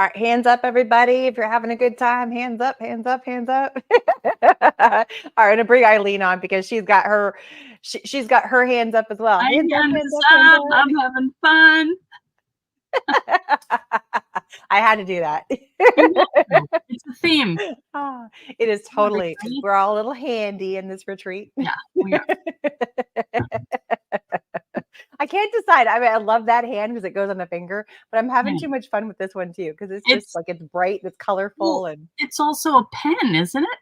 All right, hands up, everybody. If you're having a good time, hands up, hands up, hands up. All right, to bring Eileen on because she's got her hands up as well. My Hands up, hands hands up, hands up. I'm having fun. up. I had to do that. It's a theme. It is totally. Ready? We're all a little handy in this retreat. Yeah, we are. I can't decide. I mean, I love that hand because it goes on the finger, but I'm having Yeah. too much fun with this one too because it's just like it's bright, it's colorful, and it's also a pen, isn't it?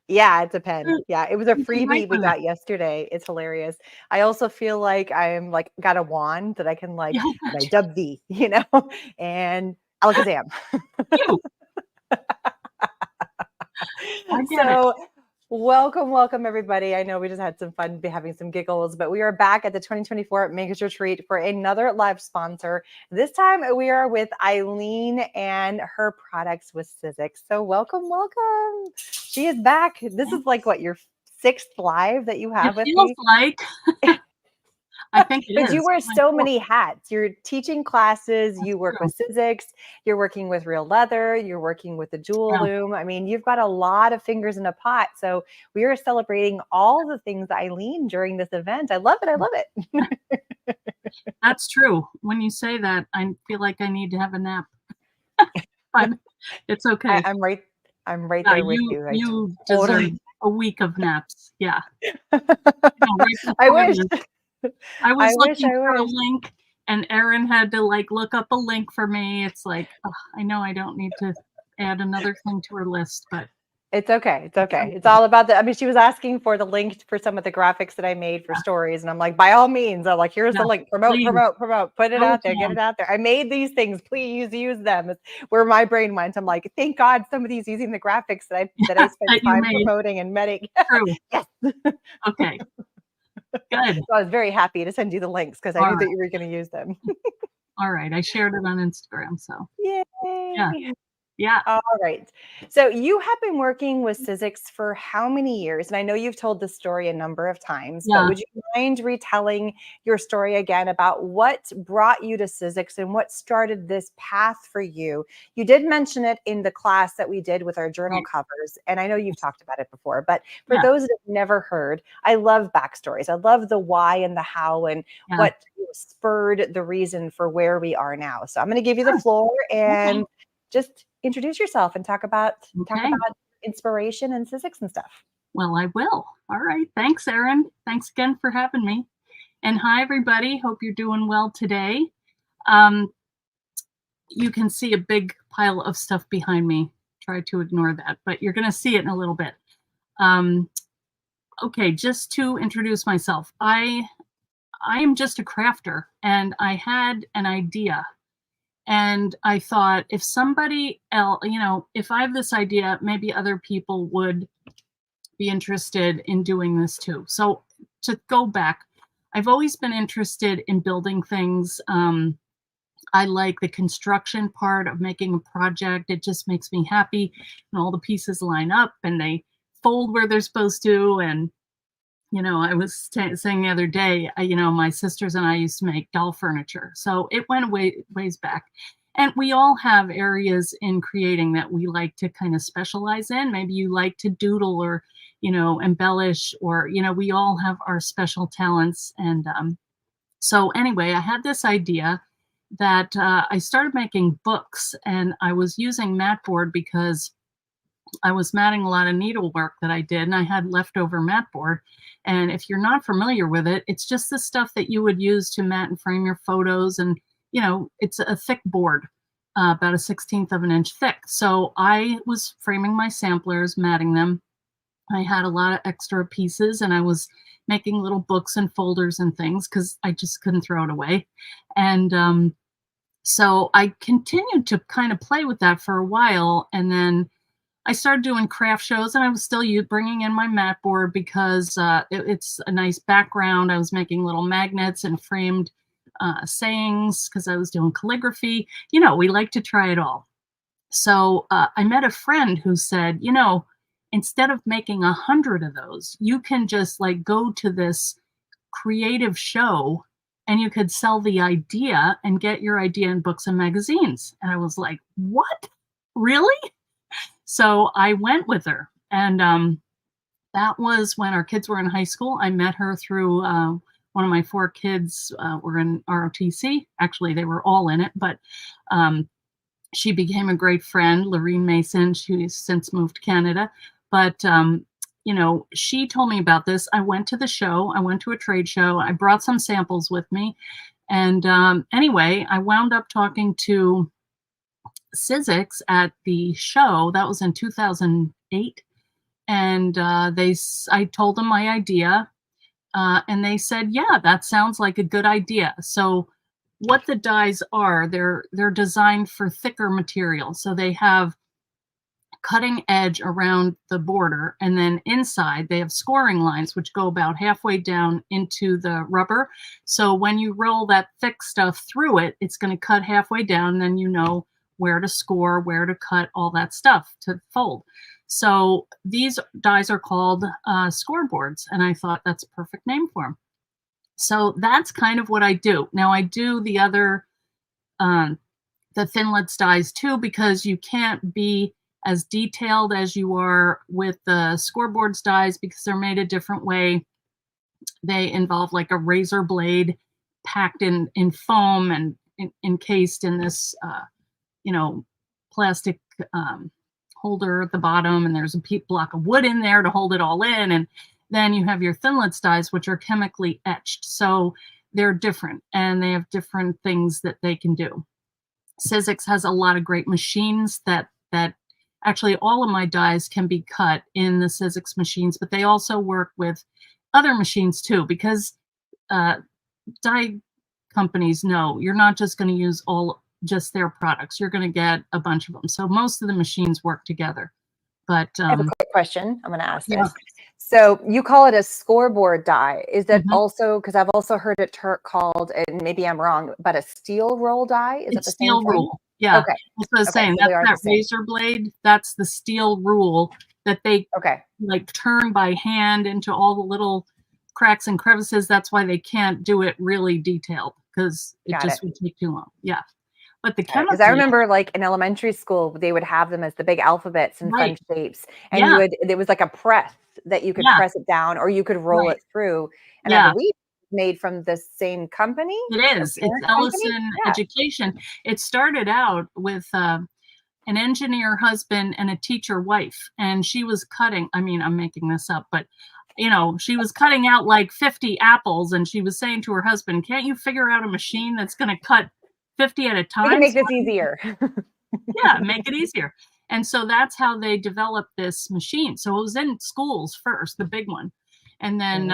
yeah, it's a pen. Yeah, it was a You can write freebie we with got yesterday. It's hilarious. I also feel like I'm like got a wand that I can like Yeah, and I dub thee, and alakazam. you. I get it. So welcome everybody. I know we just had some fun having some giggles, but we are back at the 2024 Makers Retreat for another live sponsor. This time we are with Eileen and her products with Sizzix. So welcome. She is back. This is like what, your 6th live that you have with feels me? like I think it Because is. you wear My so God. many hats. You're teaching classes, That's you work true. with Sizzix, you're working with real leather, you're working with the jewel Yeah. loom. I mean, you've got a lot of fingers in a pot. So we are celebrating all the things Eileen during this event. I love it. I love it. That's true. When you say that, I feel like I need to have a nap. It's okay. I'm right Yeah, there with you. I you deserve totally. a week of naps. Yeah. Right I before wish. this, I was I looking for a wish. link, and Erin had to like look up a link for me. It's like, I know I don't need to add another thing to her list, but It's okay. It's okay. It's all about the. I mean, she was asking for the link for some of the graphics that I made for stories, and I'm like, by all means, I'm like, here's the link. Promote, please, promote, promote. Put it go out there. to Get it out there. I made these things. Please use them. It's where my brain went. I'm like, thank God somebody's using the graphics that I spent that you time made. promoting and medic. True. Yes. Okay. Good. So I was very happy to send you the links because I All knew that right. you were going to use them. All right. I shared it on Instagram, so Yay. yeah. All right. So you have been working with Sizzix for how many years? And I know you've told this story a number of times, but Yeah. would you mind retelling your story again about what brought you to Sizzix and what started this path for you? You did mention it in the class that we did with our journal covers, and I know you've talked about it before, but for those that have never heard, I love backstories. I love the why and the how and what spurred the reason for where we are now. So I'm going to give you the floor and just introduce yourself and talk about inspiration and Sizzix and stuff. Well, I will. All right. Thanks, Erin. Thanks again for having me. And hi, everybody. Hope you're doing well today. You can see a big pile of stuff behind me. Try to ignore that, but you're going to see it in a little bit. Okay, just to introduce myself, I am just a crafter, and I had an idea. And I thought, if somebody else, if I have this idea, maybe other people would be interested in doing this too. So to go back, I've always been interested in building things. I like the construction part of making a project. It just makes me happy. And all the pieces line up and they fold where they're supposed to. And I was saying the other day, my sisters and I used to make doll furniture. So it went ways back. And we all have areas in creating that we like to kind of specialize in. Maybe you like to doodle or, embellish, or, we all have our special talents. And so anyway, I had this idea that I started making books, and I was using mat board because I was matting a lot of needlework that I did, and I had leftover mat board. And if you're not familiar with it, it's just the stuff that you would use to mat and frame your photos. And, it's a thick board, about 1/16 of an inch thick. So I was framing my samplers, matting them. I had a lot of extra pieces, and I was making little books and folders and things because I just couldn't throw it away. And so I continued to kind of play with that for a while. And then I started doing craft shows, and I was still bringing in my mat board because it's a nice background. I was making little magnets and framed sayings because I was doing calligraphy. We like to try it all. So I met a friend who said, instead of making 100 of those, you can just like go to this creative show and you could sell the idea and get your idea in books and magazines. And I was like, what? Really? So I went with her. And that was when our kids were in high school. I met her through one of my 4 kids were in ROTC. Actually, they were all in it, but she became a great friend, Lorene Mason. She's since moved to Canada. But, she told me about this. I went to the show. I went to a trade show. I brought some samples with me. And anyway, I wound up talking to Sizzix at the show. That was in 2008. And I told them my idea. And they said, yeah, that sounds like a good idea. So what the dies are, they're designed for thicker material. So they have cutting edge around the border, and then inside they have scoring lines which go about halfway down into the rubber. So when you roll that thick stuff through it, it's going to cut halfway down, and then you know where to score, where to cut, all that stuff to fold. So these dies are called scoreboards, and I thought that's a perfect name for them. So that's kind of what I do. Now I do the other, the Thinlits dies too, because you can't be as detailed as you are with the scoreboards dies because they're made a different way. They involve like a razor blade packed in foam and encased in this, plastic holder at the bottom, and there's a block of wood in there to hold it all in. And then you have your Thinlits dies, which are chemically etched. So they're different, and they have different things that they can do. Sizzix has a lot of great machines that actually all of my dies can be cut in the Sizzix machines, but they also work with other machines too, because die companies know you're not just going to use just their products. You're going to get a bunch of them. So most of the machines work together. But I have a quick question. I'm going to ask this. Yeah. So you call it a scoreboard die. Is that Mhm. also, because I've also heard it called, and maybe I'm wrong, but a steel roll die? Is it It's the same steel thing? rule. Yeah. Okay. That's what I was Okay. saying. So they That's are the that same. razor blade. That's the steel rule that they Okay. like turn by hand into all the little cracks and crevices. That's why they can't do it really detailed, because it Got just it. would take too long. Yeah. But the Because I chemical, remember like in elementary school, they would have them as the big alphabets and fun right. shapes. And Yeah. there was like a press that you could Yeah. press it down or you could roll Right. it through. And I Yeah. believe it's made from the same company It or is. It's parent company. Ellison Yeah. Education. It started out with an engineer husband and a teacher wife, and she was cutting. I mean, I'm making this up, but she was cutting out like 50 apples, and she was saying to her husband, "Can't you figure out a machine that's going to cut 50 at a We can time?" make this easier. Yeah, make it easier. And so that's how they developed this machine. So it was in schools first, the big one, and then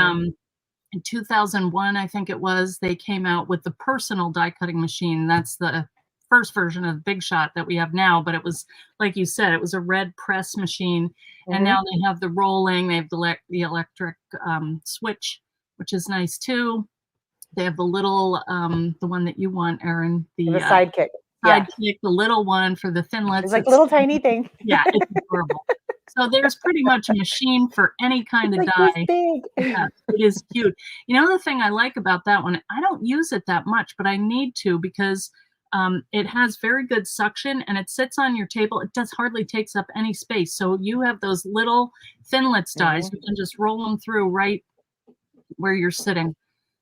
in 2001, I think it was, they came out with the personal die cutting machine. That's the first version of Big Shot that we have now. But it was, like you said, it was a red press machine. And now they have the rolling, they have the electric switch, which is nice too. They have the little, the one that you want, Erin, The the sidekick. Yeah. sidekick, the little one for the Thinlits. It's like a little tiny thing. Yeah, it's adorable. So there's pretty much a machine for any kind of Like this die. big. Yeah, it is cute. The thing I like about that one, I don't use it that much, but I need to, because it has very good suction and it sits on your table. It just hardly takes up any space. So you have those little Thinlits dies, you can just roll them through right where you're sitting.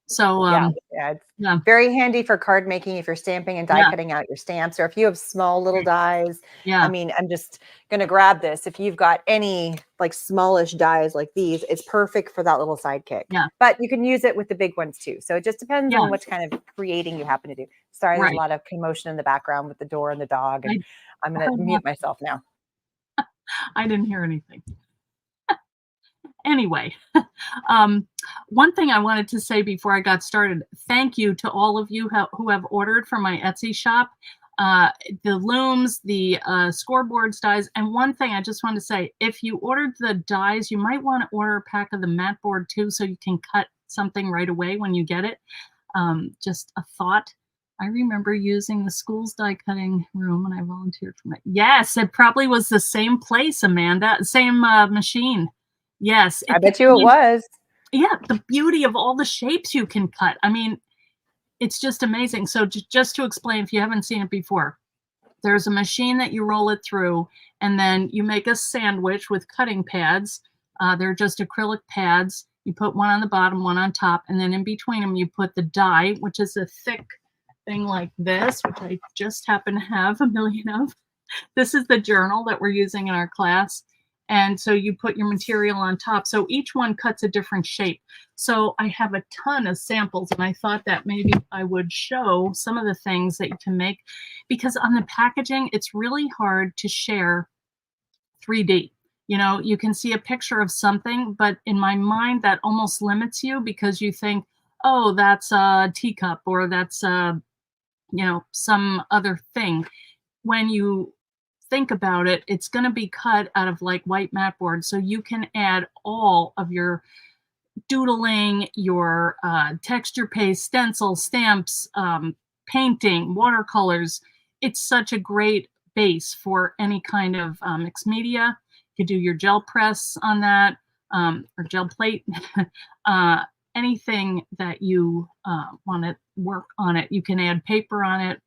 So Yeah, it's yeah, very handy for card making if you're stamping and die yeah, cutting out your stamps, or if you have small little dies. I yeah, mean, I'm just gonna grab this. If you've got any like smallish dies like these, it's perfect for that little sidekick. yeah, But you can use it with the big ones too. So it just depends yeah, on which kind of creating you happen to do. Sorry, there's a right. lot of commotion in the background with the door and the dog, and I'm I gonna heard mute myself now. I didn't hear anything. Anyway, one thing I wanted to say before I got started, thank you to all of you who have ordered from my Etsy shop, the looms, the scoreboards dies. And one thing I just wanted to say, if you ordered the dies, you might want to order a pack of the mat board too, so you can cut something right away when you get it. Just a thought. I remember using the school's die cutting room when I volunteered for it. Yes, it probably was the same place, Amanda, same machine. Yes. I bet you it was. Yeah, the beauty of all the shapes you can cut. I mean, it's just amazing. So just to explain, if you haven't seen it before, there's a machine that you roll it through, and then you make a sandwich with cutting pads. They're just acrylic pads. You put one on the bottom, one on top, and then in between them you put the die, which is a thick thing like this, which I just happen to have a million of. This is the journal that we're using in our class. And so you put your material on top. So each one cuts a different shape. So I have a ton of samples, and I thought that maybe I would show some of the things that you can make, because on the packaging, it's really hard to share 3D. You know, you can see a picture of something, but in my mind, that almost limits you, because you think, oh, that's a teacup, or that's some other thing. When you think about it, it's going to be cut out of like white mat board, so you can add all of your doodling, your texture paste, stencil, stamps, painting, watercolors. It's such a great base for any kind of mixed media. You could do your gel press on that, or gel plate. Anything that you want to work on it. You can add paper on it.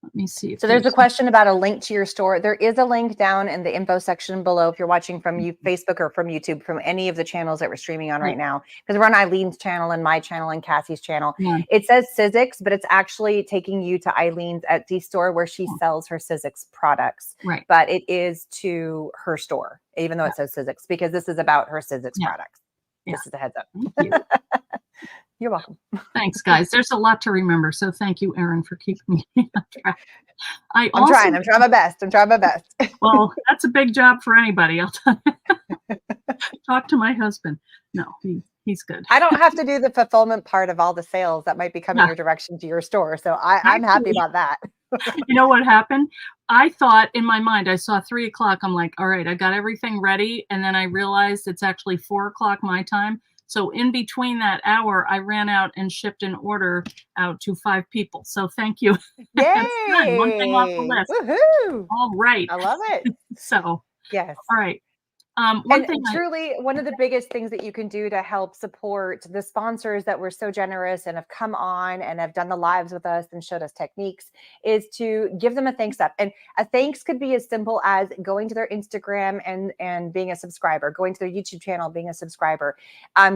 Let me see. So there's a question about a link to your store. There is a link down in the info section below if you're watching from Facebook or from YouTube, from any of the channels that we're streaming on right now. Because we're on Eileen's channel and my channel and Cassie's channel. Yeah. It says Sizzix, but it's actually taking you to Eileen's Etsy store where she sells her Sizzix products. Right. But it is to her store, even though it says Sizzix, because this is about her Sizzix products. This is a heads up. Thank you. You're welcome. Thanks, guys. There's a lot to remember. So thank you, Erin, for keeping me on track. I'm trying my best. I'm trying my best. Well, that's a big job for anybody. I'll tell you. Talk to my husband. No, he's good. I don't have to do the fulfillment part of all the sales that might be coming your direction to your store. So I'm happy about that. You know what happened? I thought in my mind, I saw 3 o'clock. I'm like, all right, I got everything ready. And then I realized it's actually 4 o'clock my time. So in between that hour, I ran out and shipped an order out to 5 people. So thank you. Yay! One thing off the list. Woohoo! All right. I love it. So, yes. All right. One of the biggest things that you can do to help support the sponsors that were so generous and have come on and have done the lives with us and showed us techniques is to give them a thanks up. And a thanks could be as simple as going to their Instagram and being a subscriber, going to their YouTube channel, being a subscriber,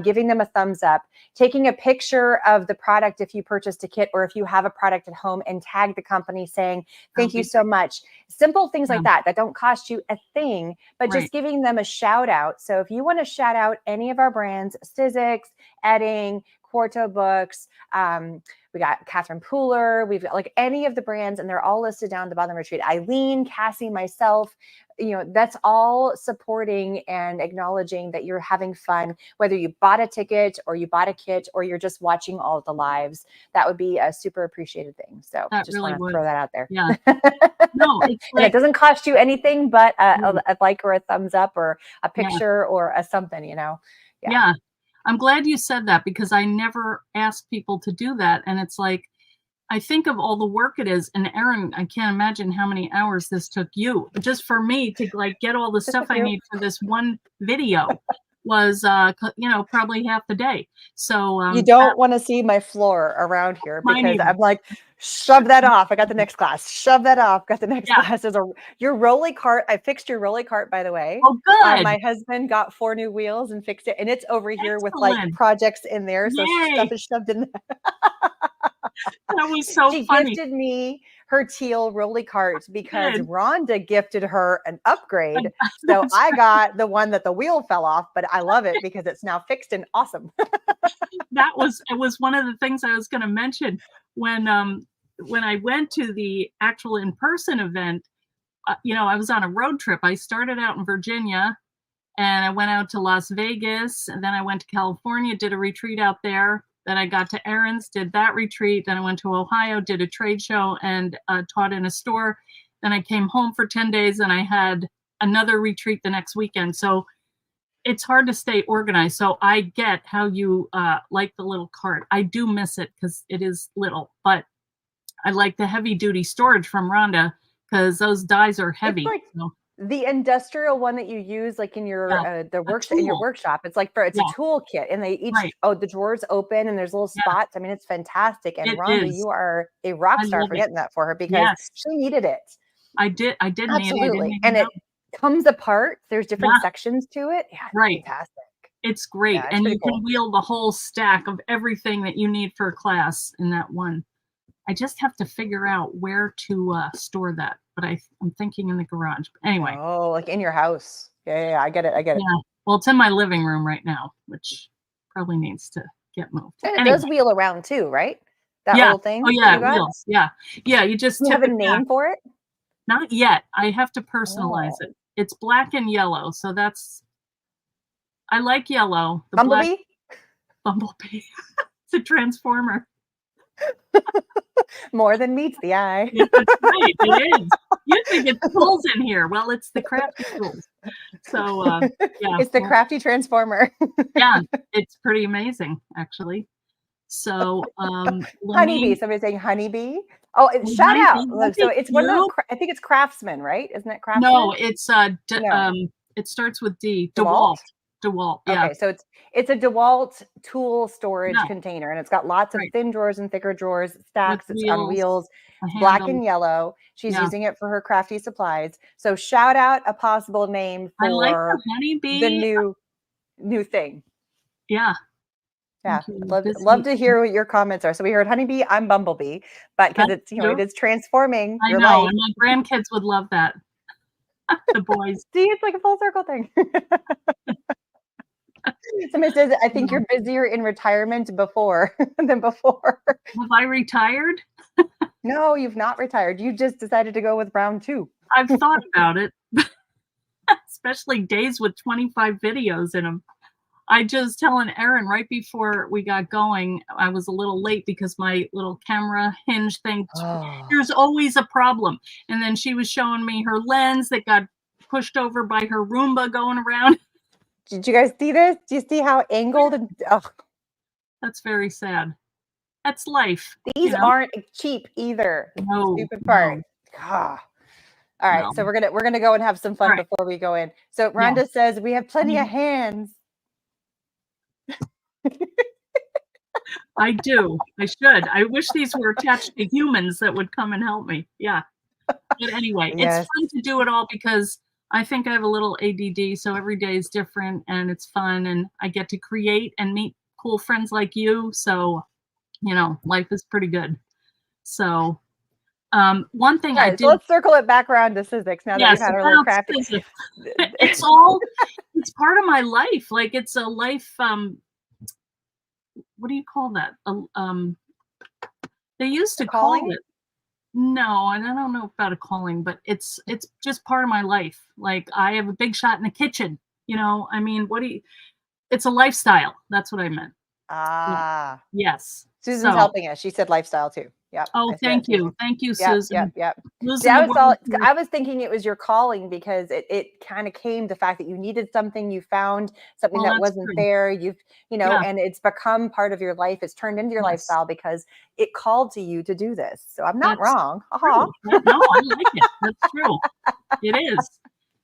giving them a thumbs up, taking a picture of the product if you purchased a kit, or if you have a product at home, and tag the company saying, thank you so much. Simple things like that don't cost you a thing, but just giving them a shout out. So if you want to shout out any of our brands, Sizzix, Edding, Quarto Books, we got Catherine Pooler, we've got like any of the brands, and they're all listed down at the bottom of the retreat. Eileen, Cassie, myself, that's all supporting and acknowledging that you're having fun, whether you bought a ticket or you bought a kit or you're just watching all of the lives. That would be a super appreciated thing. So that just really want to throw that out there. Yeah. No, it's and it doesn't cost you anything but a like or a thumbs up or a picture or a something, Yeah. I'm glad you said that, because I never ask people to do that. And it's like, I think of all the work it is. And Erin, I can't imagine how many hours this took you just for me to like get all the stuff I need for this one video was, probably half the day. So you don't want to see my floor around here, because I'm like, shove that off. I got the next class. Shove that off. Got the next class. Your rolly cart. I fixed your rolly cart, by the way. Oh, good. My husband got 4 new wheels and fixed it, and it's over here with like projects in there. So stuff is shoved in there. That was so funny. She gifted me her teal rolly cart because Rhonda gifted her an upgrade. So I got the one that the wheel fell off, but I love it because it's now fixed and awesome. It was one of the things I was going to mention when I went to the actual in-person event. I was on a road trip. I started out in Virginia, and I went out to Las Vegas, and then I went to California, did a retreat out there. Then I got to Erin's, did that retreat. Then I went to Ohio, did a trade show, and taught in a store. Then I came home for 10 days, and I had another retreat the next weekend. So it's hard to stay organized. So I get how you like the little cart. I do miss it because it is little, but I like the heavy duty storage from Rhonda because those dies are heavy. The industrial one that you use, like in your Yeah, in your workshop, it's like it's a yeah, toolkit, and they each right, the drawers open and there's little yeah, spots. I mean, it's fantastic. And it Rhonda, is. you are a rock I star love for it. getting that for her because Yes, she needed it. I did need it, I didn't Absolutely. even And know. it comes apart. There's different Yeah, sections to it. Yeah, it's right. fantastic. It's great, Yeah, it's and pretty you cool. can wheel the whole stack of everything that you need for a class in that one. I just have to figure out where to, store that, but I'm thinking in the garage. Anyway, Oh, like in your house. Yeah, yeah, yeah, I get it. I get it. yeah. Well, it's in my living room right now, which probably needs to get moved. And it Anyway, does wheel around too, right? That yeah. little Oh, thing that yeah, you it got? wheels, yeah. Yeah, you just Do you tip have a it back. name for it? Not yet, I have to personalize Oh. it. It's black and yellow, so that's I like yellow. The black Bumblebee? bumblebee. It's a transformer. More than meets the eye. Yeah, that's right, it is. You think it's tools in here. Well, it's the crafty tools. So, yeah, It's the well, crafty transformer. yeah, it's pretty amazing, actually. So, let Honeybee. me Somebody's saying honeybee. Oh, well, shout out. honeybee, that'd So be it's what about? cute. I think it's craftsman, right? Isn't it No, craftsman? it's, No, it starts with D. DeWalt. DeWalt. DeWalt, yeah, Okay, so it's a DeWalt tool storage yeah, container, and it's got lots of right, thin drawers and thicker drawers, with stacks. It's on wheels, wheels. a It's black handle, and yellow. She's yeah. using it for her crafty supplies. So shout out a possible name I like the for the honeybee. new thing. Yeah, Yeah, thank you. I'd love Busy. to hear what your comments are. So we heard honeybee, I'm bumblebee, but because That's it's it cute. is transforming I your know, life. and my grandkids would love that, the boys. See, it's like a full circle thing. Somebody says, I think Yeah. you're busier in retirement before than before. Have I retired? No, you've not retired. You just decided to go with round two. I've thought about it, especially days with 25 videos in them. I just telling Erin right before we got going, I was a little late because my little camera hinge thing, Oh. there's always a problem. And then she was showing me her lens that got pushed over by her Roomba going around. Did you guys see this? Do you see how angled and That's very sad. That's life, you these know? aren't cheap either. That's the No, stupid part. no, Ah. All right, no. so we're gonna go and have some All fun right. before we go in. So Yeah. Rhonda says we have plenty of Mhm. hands. I do. I should. I wish these were attached to humans that would come and help me. Yeah. But anyway, it's Yes. fun to do it all because I think I have a little ADD, so every day is different and it's fun and I get to create and meet cool friends like you. So, life is pretty good. So, one thing All I right, so did, let's circle it back around to Sizzix now that we've yes, had our little about crafty. physics. It's all, it's part of my life. Like it's a life, what do you call that? They used A to call calling? it, no, and I don't know about a calling, but it's just part of my life. Like I have a big shot in the kitchen. I mean, what do you it's a lifestyle. That's what I meant. Yeah. Ah. Yes. Susan's So, helping us. She said lifestyle too. Yep, oh, I see that, thank Susan. you. Thank you, Yep, yep, Susan. yep. See, Losing the world to I was thinking it was your calling because it kind of came the fact that you needed something, you found something well, that that's wasn't true. there. Yeah, And it's become part of your life. It's turned into your yes. lifestyle because it called to you to do this. So I'm not That's wrong. Aha. true. No, I like it. That's true. It is.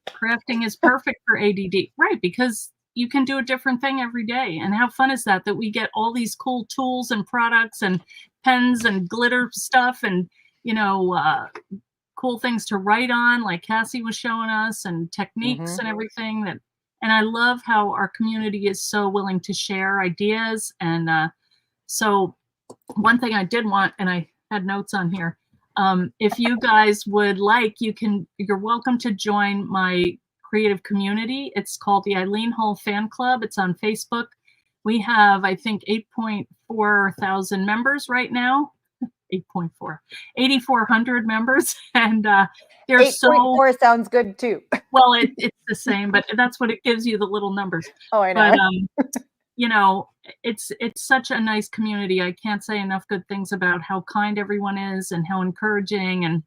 Crafting is perfect for ADD. Right, because you can do a different thing every day. And how fun is that we get all these cool tools and products and pens and glitter stuff and, you know, uh, cool things to write on, like Cassie was showing us, and techniques Hmm. and everything and I love how our community is so willing to share ideas. And so one thing I did want, and I had notes on here, if you guys would like, you're welcome to join my creative community. It's called the Eileen Hall Fan Club. It's on Facebook. We have, I think, 8.4 thousand members right now. 8.4, 8,400 members. And they're so, 8.4 sounds good too. well, it's the same, but that's what it gives you, the little numbers. Oh, I But know. you know, it's such a nice community. I can't say enough good things about how kind everyone is and how encouraging, and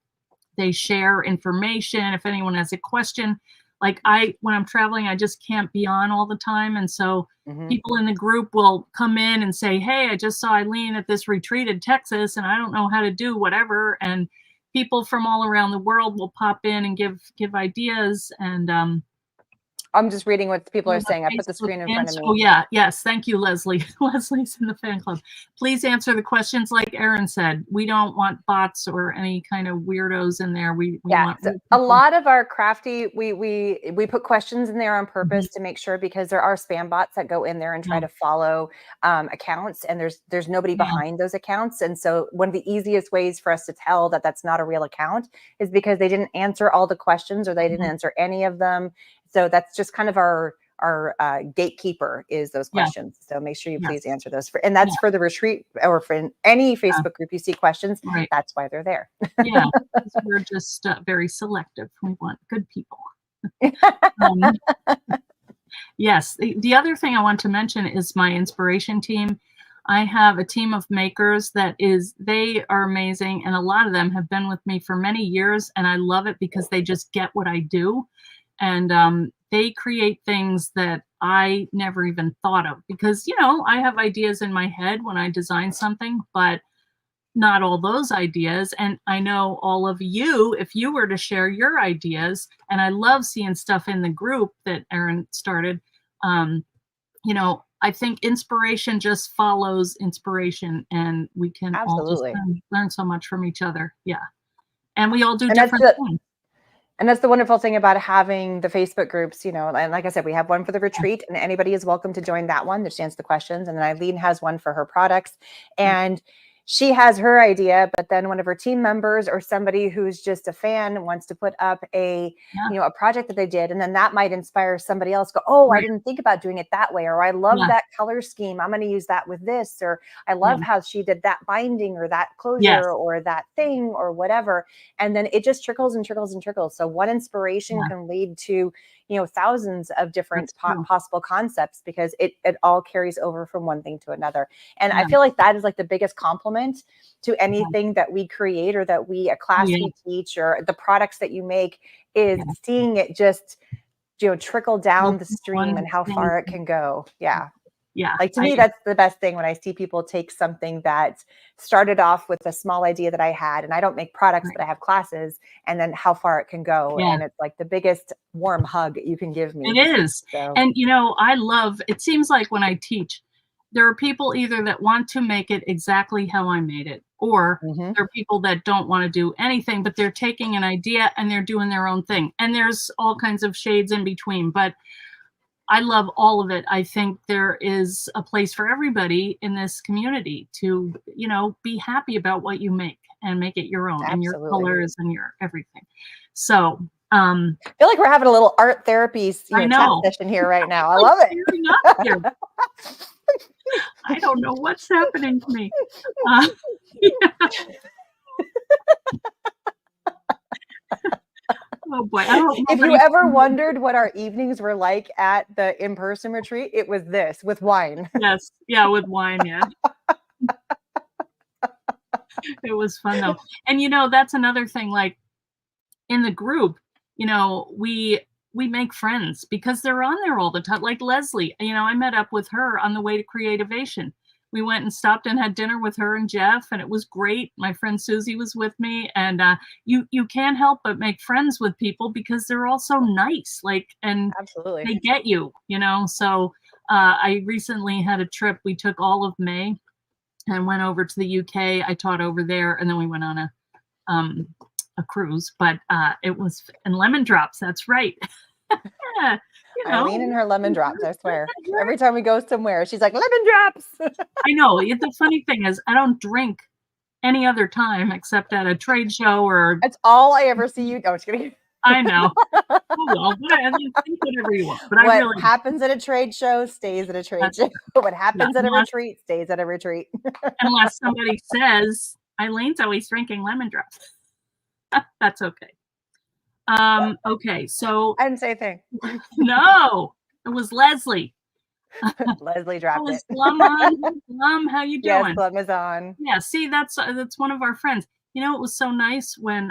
they share information. If anyone has a question, like when I'm traveling, I just can't be on all the time. And so Hmm. people in the group will come in and say, hey, I just saw Eileen at this retreat in Texas and I don't know how to do whatever. And people from all around the world will pop in and give ideas. And I'm just reading what people are on the saying. I put the Facebook screen in front of fans. me. Oh yeah, yes. Thank you, Leslie. Leslie's in the fan club. Please answer the questions like Erin said. We don't want bots or any kind of weirdos in there. We want So real a people. lot of our crafty, we put questions in there on purpose to make sure, because there are spam bots that go in there and try to follow accounts, and there's nobody behind those accounts. And so one of the easiest ways for us to tell that that's not a real account is because they didn't answer all the questions, or they didn't answer any of them. So that's just kind of our gatekeeper is those questions. So make sure you please answer those and that's for the retreat, or for any Facebook group you see questions. Right. That's why they're there. Yeah, we're just very selective. We want good people. Yes, the other thing I want to mention is my inspiration team. I have a team of makers they are amazing, and a lot of them have been with me for many years, and I love it because they just get what I do. And they create things that I never even thought of, because, I have ideas in my head when I design something, but not all those ideas. And I know all of you, if you were to share your ideas, and I love seeing stuff in the group that Erin started, I think inspiration just follows inspiration, and we can all just learn so much from each other. Yeah. And we all do different things. And that's the wonderful thing about having the Facebook groups, and like I said, we have one for the retreat, and anybody is welcome to join that one. There's chance the questions. And then Eileen has one for her products, and she has her idea, but then one of her team members or somebody who's just a fan wants to put up a project that they did, and then that might inspire somebody else. I didn't think about doing it that way, or I love that color scheme, I'm going to use that with this, or I love how she did that binding, or that closure, or that thing, or whatever. And then it just trickles and trickles and trickles. So one inspiration can lead to thousands of different possible concepts, because it all carries over from one thing to another. And I feel like that is like the biggest compliment to anything that we create, or that a class we teach, or the products that you make, is seeing it just trickle down the stream and how far it can go. Like, to me, that's the best thing, when I see people take something that started off with a small idea that I had, and I don't make products, but I have classes, and then how far it can go. And it's like the biggest warm hug you can give me. It is. So. And, I love, it seems like when I teach, there are people either that want to make it exactly how I made it, or there are people that don't want to do anything, but they're taking an idea and they're doing their own thing. And there's all kinds of shades in between, but I love all of it. I think there is a place for everybody in this community to, be happy about what you make and make it your own, and your colors and your everything. So I feel like we're having a little art therapy chat session here right now. I love it. I don't know what's happening to me. Oh boy! If you ever wondered what our evenings were like at the in-person retreat, it was this, with wine. Yes, yeah, with wine, yeah. It was fun though, and that's another thing. Like in the group, we make friends because they're on there all the time. Like Leslie, I met up with her on the way to Creativation. We went and stopped and had dinner with her and Jeff, and it was great. My friend Susie was with me, and you can't help but make friends with people because they're all so nice. And absolutely, they get you, So I recently had a trip. We took all of May and went over to the UK. I taught over there, and then we went on a cruise. But it was and lemon drops. That's right. Yeah. Eileen and her lemon drops, I swear. Every time we go somewhere, she's like, lemon drops. I know. The funny thing is, I don't drink any other time except at a trade show or. That's all I ever see you. Oh, just kidding. I know. Oh, well, think whatever you want. But what happens at a trade show stays at a trade show. What happens at a retreat stays at a retreat. Unless somebody says, Eileen's always drinking lemon drops. That's okay. Okay, so I didn't say a thing. No, it was Leslie. Leslie dropped it. Glum on. Glum, how you doing? Yes, Glum is on. Yeah, see, that's one of our friends. It was so nice when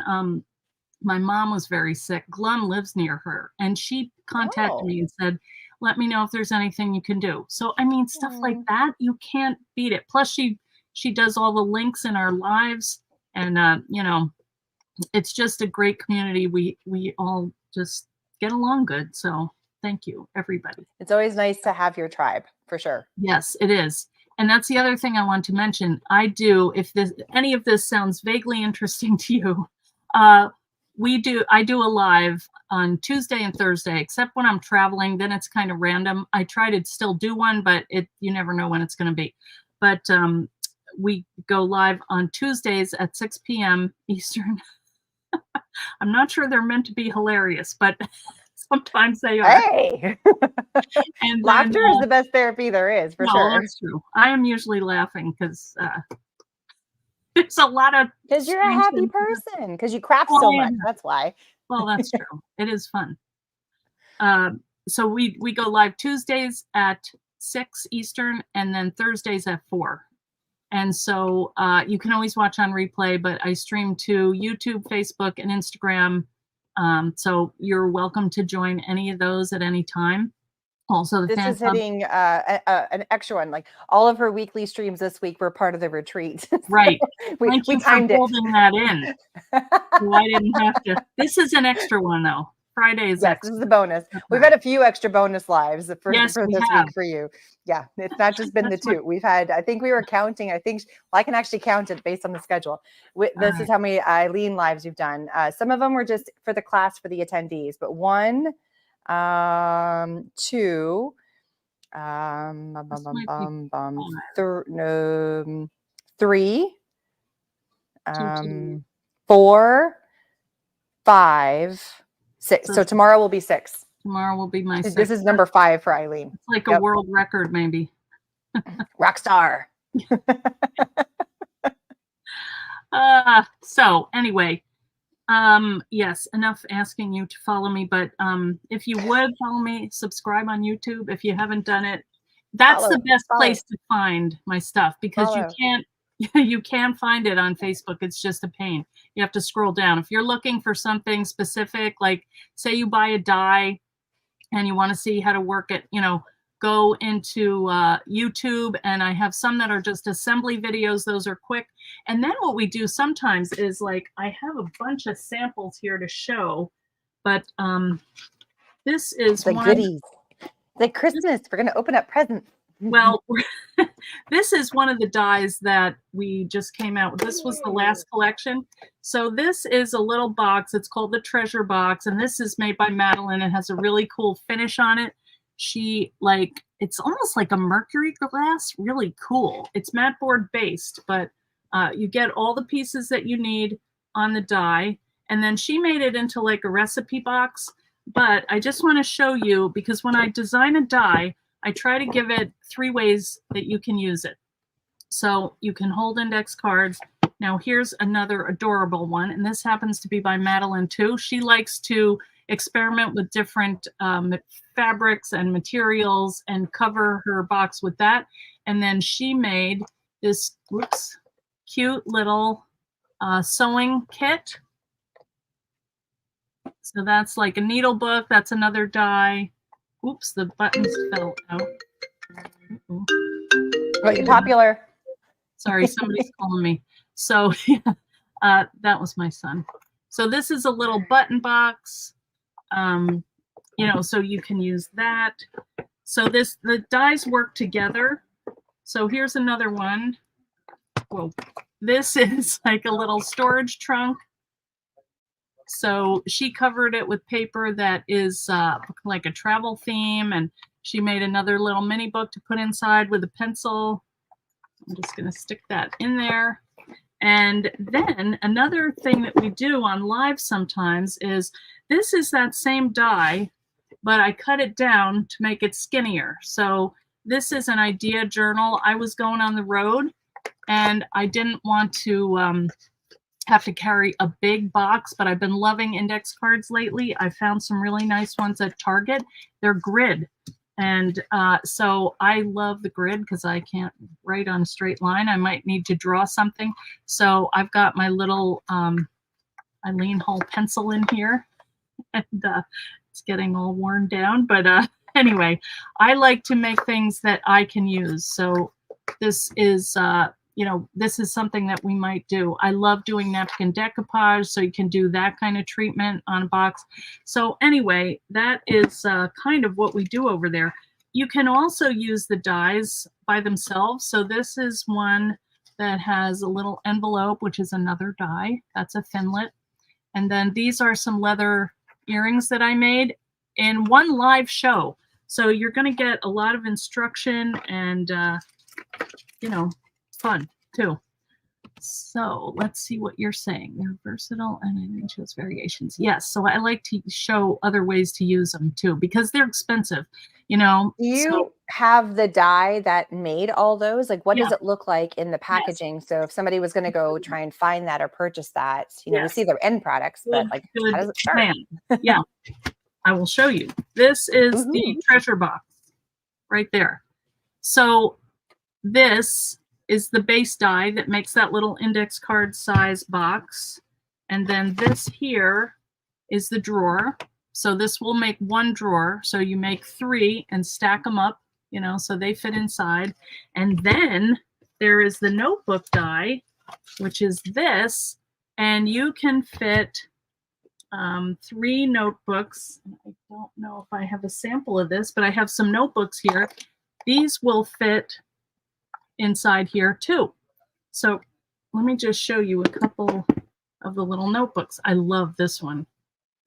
my mom was very sick. Glum lives near her, and she contacted me and said, "Let me know if there's anything you can do." So stuff like that, you can't beat it. Plus, she does all the links in our lives, and it's just a great community. We all just get along good. So thank you, everybody. It's always nice to have your tribe, for sure. Yes, it is. And that's the other thing I want to mention. I do, if any of this sounds vaguely interesting to you, I do a live on Tuesday and Thursday, except when I'm traveling, then it's kind of random. I try to still do one, but you never know when it's going to be. But we go live on Tuesdays at 6 p.m. Eastern. I'm not sure they're meant to be hilarious, but sometimes they are. Hey, And laughter is the best therapy there is, for sure. That's true. I am usually laughing because there's a lot of. Because you're a happy person. Because you craft so much. That's why. Well, that's true. It is fun. So we go live Tuesdays at 6 Eastern and then Thursdays at 4. And so you can always watch on replay, but I stream to YouTube, Facebook, and Instagram. So you're welcome to join any of those at any time. Also, this is hitting an extra one. Like all of her weekly streams this week were part of the retreat. Right. we timed it. Holding that in. So I didn't have to. This is an extra one, though. Friday is extra. This is the bonus. We've had a few extra bonus lives for this week for you. Yeah, it's not just been the two. We've had, I think we were counting. I can actually count it based on the schedule. This is how many Eileen lives we've done. Some of them were just for the class for the attendees, but 1, 2, 3, 4, 5, 6. So tomorrow will be 6. Tomorrow will be my 6. This is number 5 for Eileen. It's like a world record, maybe. Rock star. So anyway, yes, enough asking you to follow me, but if you would follow me, subscribe on YouTube if you haven't done it. That's the best place to find my stuff, because you can't find it on Facebook. It's just a pain. You have to scroll down. If you're looking for something specific, like say you buy a die and you want to see how to work it, go into YouTube, and I have some that are just assembly videos. Those are quick. And then what we do sometimes is, like, I have a bunch of samples here to show, but this is the goodies. Like Christmas, we're going to open up presents. Well, this is one of the dies that we just came out with. This was the last collection. So this is a little box. It's called the Treasure Box, and this is made by Madeline. It has a really cool finish on it. It's almost like a mercury glass, really cool. It's mat board based, but you get all the pieces that you need on the die. And then she made it into like a recipe box. But I just want to show you, because when I design a die, I try to give it 3 ways that you can use it. So you can hold index cards. Now here's another adorable one, and this happens to be by Madeline too. She likes to experiment with different fabrics and materials and cover her box with that. And then she made this cute little sewing kit. So that's like a needle book. That's another die. Oops, the buttons fell out. Well, popular. Sorry, somebody's calling me. So that was my son. So this is a little button box. So you can use that. So the dies work together. So here's another one. Whoa. This is like a little storage trunk. So she covered it with paper that is like a travel theme, and she made another little mini book to put inside with a pencil. I'm just going to stick that in there. And then another thing that we do on live sometimes is, this is that same die, but I cut it down to make it skinnier. So this is an idea journal. I was going on the road and I didn't want to have to carry a big box, but I've been loving index cards lately. I found some really nice ones at Target. They're grid. And so I love the grid because I can't write on a straight line. I might need to draw something. So I've got my little Eileen Hall pencil in here, and it's getting all worn down. But anyway, I like to make things that I can use. So this is you know, this is something that we might do. I love doing napkin decoupage, so you can do that kind of treatment on a box. So anyway, that is kind of what we do over there. You can also use the dies by themselves. So this is one that has a little envelope, which is another die. That's a Finlet. And then these are some leather earrings that I made in one live show. So you're going to get a lot of instruction and, you know, fun too. So let's see what you're saying. They're versatile and it shows variations. Yes. So I like to show other ways to use them too, because they're expensive, you know. Do you So have the die that made all those? Like, what yeah, does it look like in the yes, packaging? So if somebody was going to go try and find that or purchase that, you know, we yes. see their end products, but Good, like, how good does it start? plan. Yeah, I will show you. This is the Ooh. treasure box right there. So this is the base die that makes that little index card size box. And then this here is the drawer. So this will make one drawer. So you make 3 and stack them up, you know, so they fit inside. And then there is the notebook die, which is this. And you can fit 3 notebooks. I don't know if I have a sample of this, but I have some notebooks here. These will fit inside here too. So let me just show you a couple of the little notebooks. I love this one.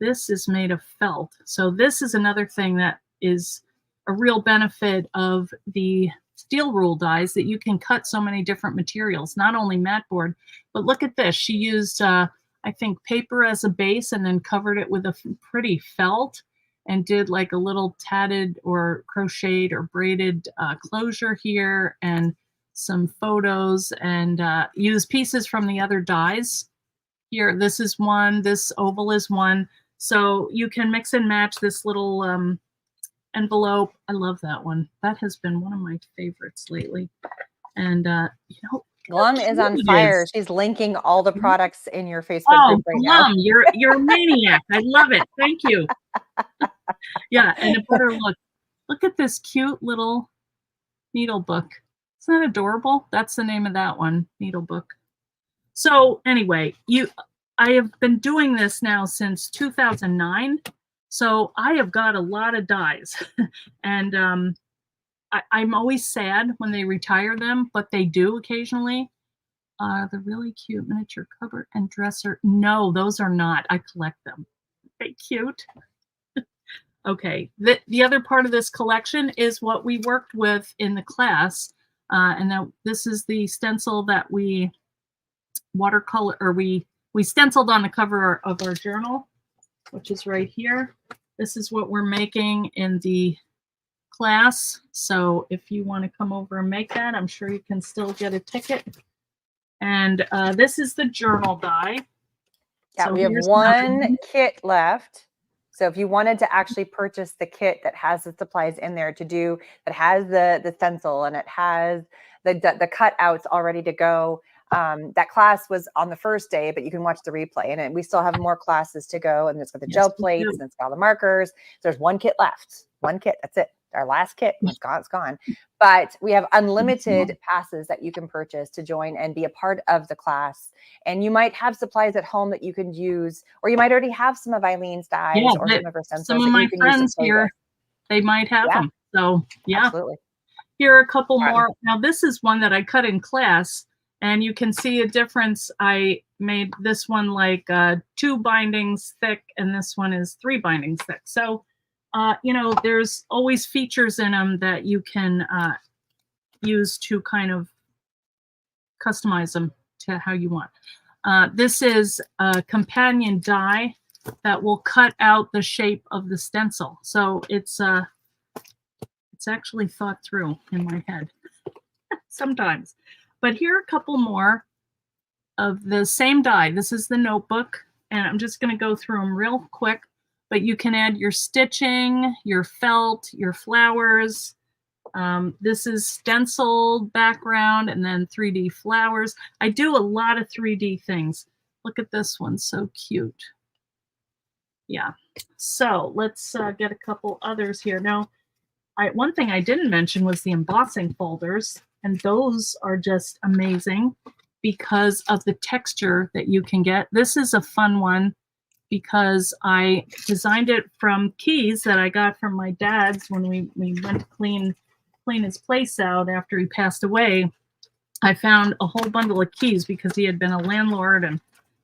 This is made of felt. So this is another thing that is a real benefit of the steel rule dies, that you can cut so many different materials, not only mat board, but look at this. She used, I think, paper as a base and then covered it with a pretty felt and did like a little tatted or crocheted or braided closure here and some photos, and use pieces from the other dies. Here, this is one, this oval is one. So you can mix and match this little envelope. I love that one. That has been one of my favorites lately. And, you know, Glum is on fire. She's linking all the products in your Facebook oh, group right now. Glum, you're a maniac. I love it. Thank you. Yeah, and a better look. Look at this cute little needle book. Isn't that adorable? That's the name of that one, needle book. So anyway, I have been doing this now since 2009. So I have got a lot of dies. And I'm always sad when they retire them, but they do occasionally. The really cute miniature cupboard and dresser. No, those are not. I collect them. They're cute. Okay, the other part of this collection is what we worked with in the class. And now this is the stencil that we watercolor, or we stenciled on the cover of our journal, which is right here. This is what we're making in the class. So if you want to come over and make that, I'm sure you can still get a ticket. And this is the journal die. Yeah, So we have one kit left. So if you wanted to actually purchase the kit that has the supplies in there to do, that has the stencil and it has the cutouts all ready to go, that class was on the first day, but you can watch the replay. And we still have more classes to go. And it's got the gel plates and it's got all the markers. So there's one kit left. One kit. That's it. Our last kit. It's gone. It's gone. But we have unlimited passes that you can purchase to join and be a part of the class. And you might have supplies at home that you can use, or you might already have some of Eileen's dies or some of her stencils. Some of my friends here, they might have them. So yeah, absolutely. Here are a couple more. Now this is one that I cut in class, and you can see a difference. I made this one like 2 bindings thick, and this one is 3 bindings thick. So you know, there's always features in them that you can use to kind of customize them to how you want. This is a companion die that will cut out the shape of the stencil. So it's actually thought through in my head sometimes. But here are a couple more of the same die. This is the notebook, and I'm just going to go through them real quick. But you can add your stitching, your felt, your flowers. This is stenciled background and then 3D flowers. I do a lot of 3D things. Look at this one, so cute. Yeah, so let's get a couple others here. Now, one thing I didn't mention was the embossing folders. And those are just amazing because of the texture that you can get. This is a fun one because I designed it from keys that I got from my dad's when we went to clean his place out after he passed away. I found a whole bundle of keys because he had been a landlord and,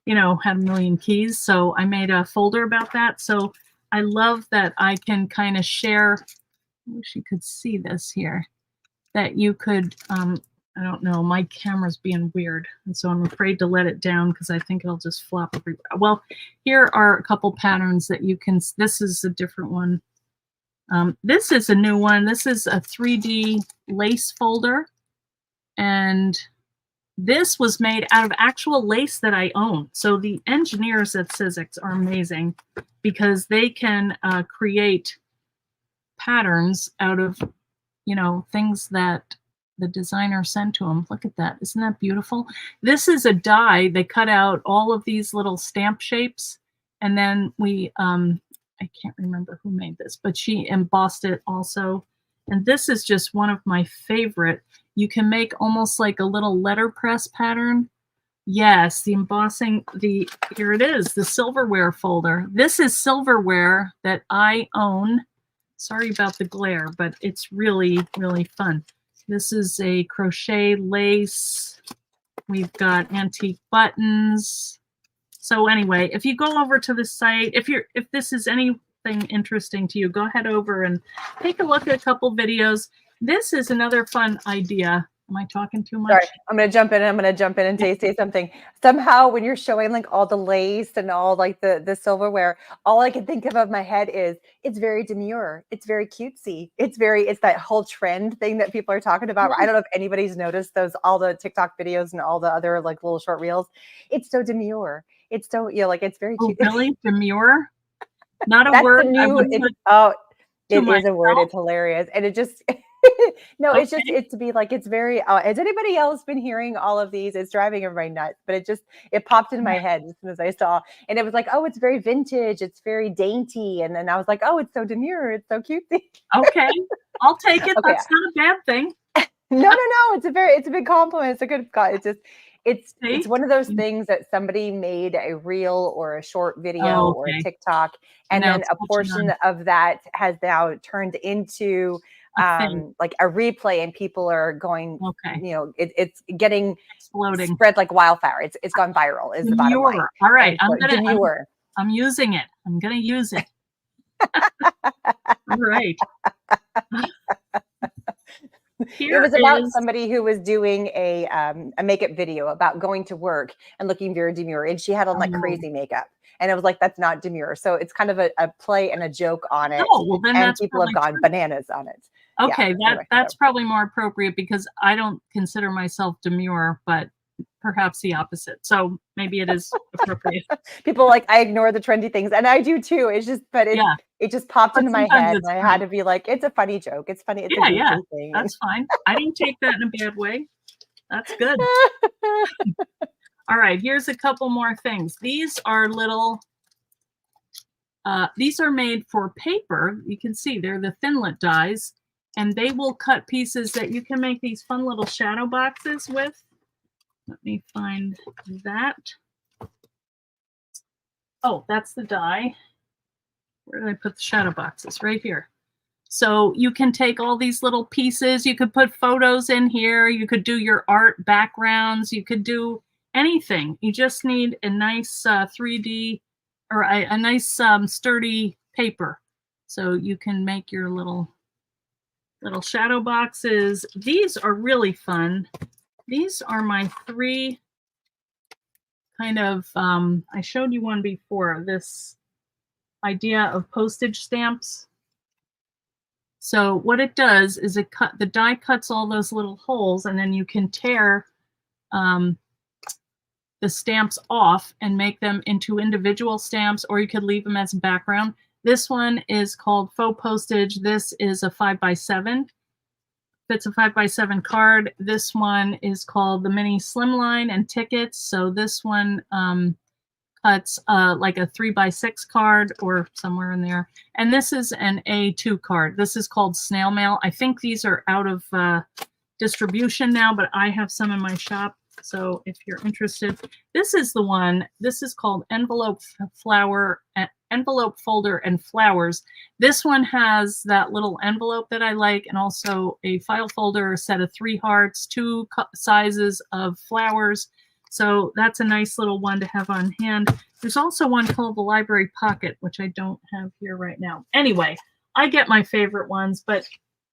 you know, had a million keys. So I made a folder about that. So I love that I can kind of share. I wish you could see this here, that you could, I don't know, my camera's being weird. And so I'm afraid to let it down because I think it'll just flop everywhere. Well, here are a couple patterns that you can, this is a different one. This is a new one. This is a 3D lace folder. And this was made out of actual lace that I own. So the engineers at Sizzix are amazing because they can create patterns out of, you know, things that the designer sent to them. Look at that. Isn't that beautiful? This is a die. They cut out all of these little stamp shapes. And then we, I can't remember who made this, but she embossed it also. And this is just one of my favorite. You can make almost like a little letterpress pattern. Yes, the embossing, here it is, the silverware folder. This is silverware that I own. Sorry about the glare, but it's really, really fun. This is a crochet lace. We've got antique buttons. So anyway, if you go over to the site, if this is anything interesting to you, go ahead over and take a look at a couple videos. This is another fun idea. Am I talking too much? Sorry, I'm going to jump in. I'm going to jump in and say something. Somehow when you're showing like all the lace and all like the silverware, all I can think of my head is it's very demure. It's very cutesy. It's that whole trend thing that people are talking about. I don't know if anybody's noticed all the TikTok videos and all the other like little short reels. It's so demure. It's so, you know, like it's very cute. Oh, really? Demure? Not a That's word. it is a word. It's hilarious. And it just, no, okay. It's to be like, it's very, has anybody else been hearing all of these? It's driving everybody nuts, but it popped in my head as soon as I saw, and it was like, oh, it's very vintage. It's very dainty. And then I was like, oh, it's so demure. It's so cutesy. Okay. I'll take it. Okay. That's not a bad thing. No. It's a big compliment. It's a good, it's one of those things that somebody made a reel or a short video or a TikTok, and then a portion of that has now turned into like a replay, and people are going, you know, it's getting exploding, spread like wildfire. It's gone viral is the bottom line. All right. I'm using it. I'm going to use it. All right. It was about somebody who was doing a makeup video about going to work and looking very demure, and she had on like crazy makeup, and it was like, that's not demure. So it's kind of a play and a joke on it. Oh, well, then and people have gone bananas on it. Okay, that's probably more appropriate because I don't consider myself demure, but perhaps the opposite. So maybe it is appropriate. People like, I ignore the trendy things, and I do too. It's just, but it just popped into my head, and I had to be like, it's a funny joke. It's funny. It's a thing. That's fine. I didn't take that in a bad way. That's good. All right, here's a couple more things. These are little, these are made for paper. You can see they're the Thinlit dies, and they will cut pieces that you can make these fun little shadow boxes with. Let me find that. Oh, that's the die. Where did I put the shadow boxes? Right here. So you can take all these little pieces. You could put photos in here. You could do your art backgrounds. You could do anything. You just need a nice 3D or a nice sturdy paper. So you can make your little shadow boxes. These are really fun. These are my 3 kind of, I showed you one before, this idea of postage stamps. So what it does is the die cuts all those little holes, and then you can tear the stamps off and make them into individual stamps, or you could leave them as a background. This one is called faux postage. This is a 5x7. It's a 5x7 card. This one is called the mini slimline and tickets. So this one cuts like a 3x6 card or somewhere in there. And this is an A2 card. This is called snail mail. I think these are out of distribution now, but I have some in my shop. So if you're interested, this is the one. This is called envelope folder and flowers. This one has that little envelope that I like, and also a file folder, a set of 3 hearts, 2 sizes of flowers. So that's a nice little one to have on hand. There's also one called the Library Pocket, which I don't have here right now. Anyway, I get my favorite ones, but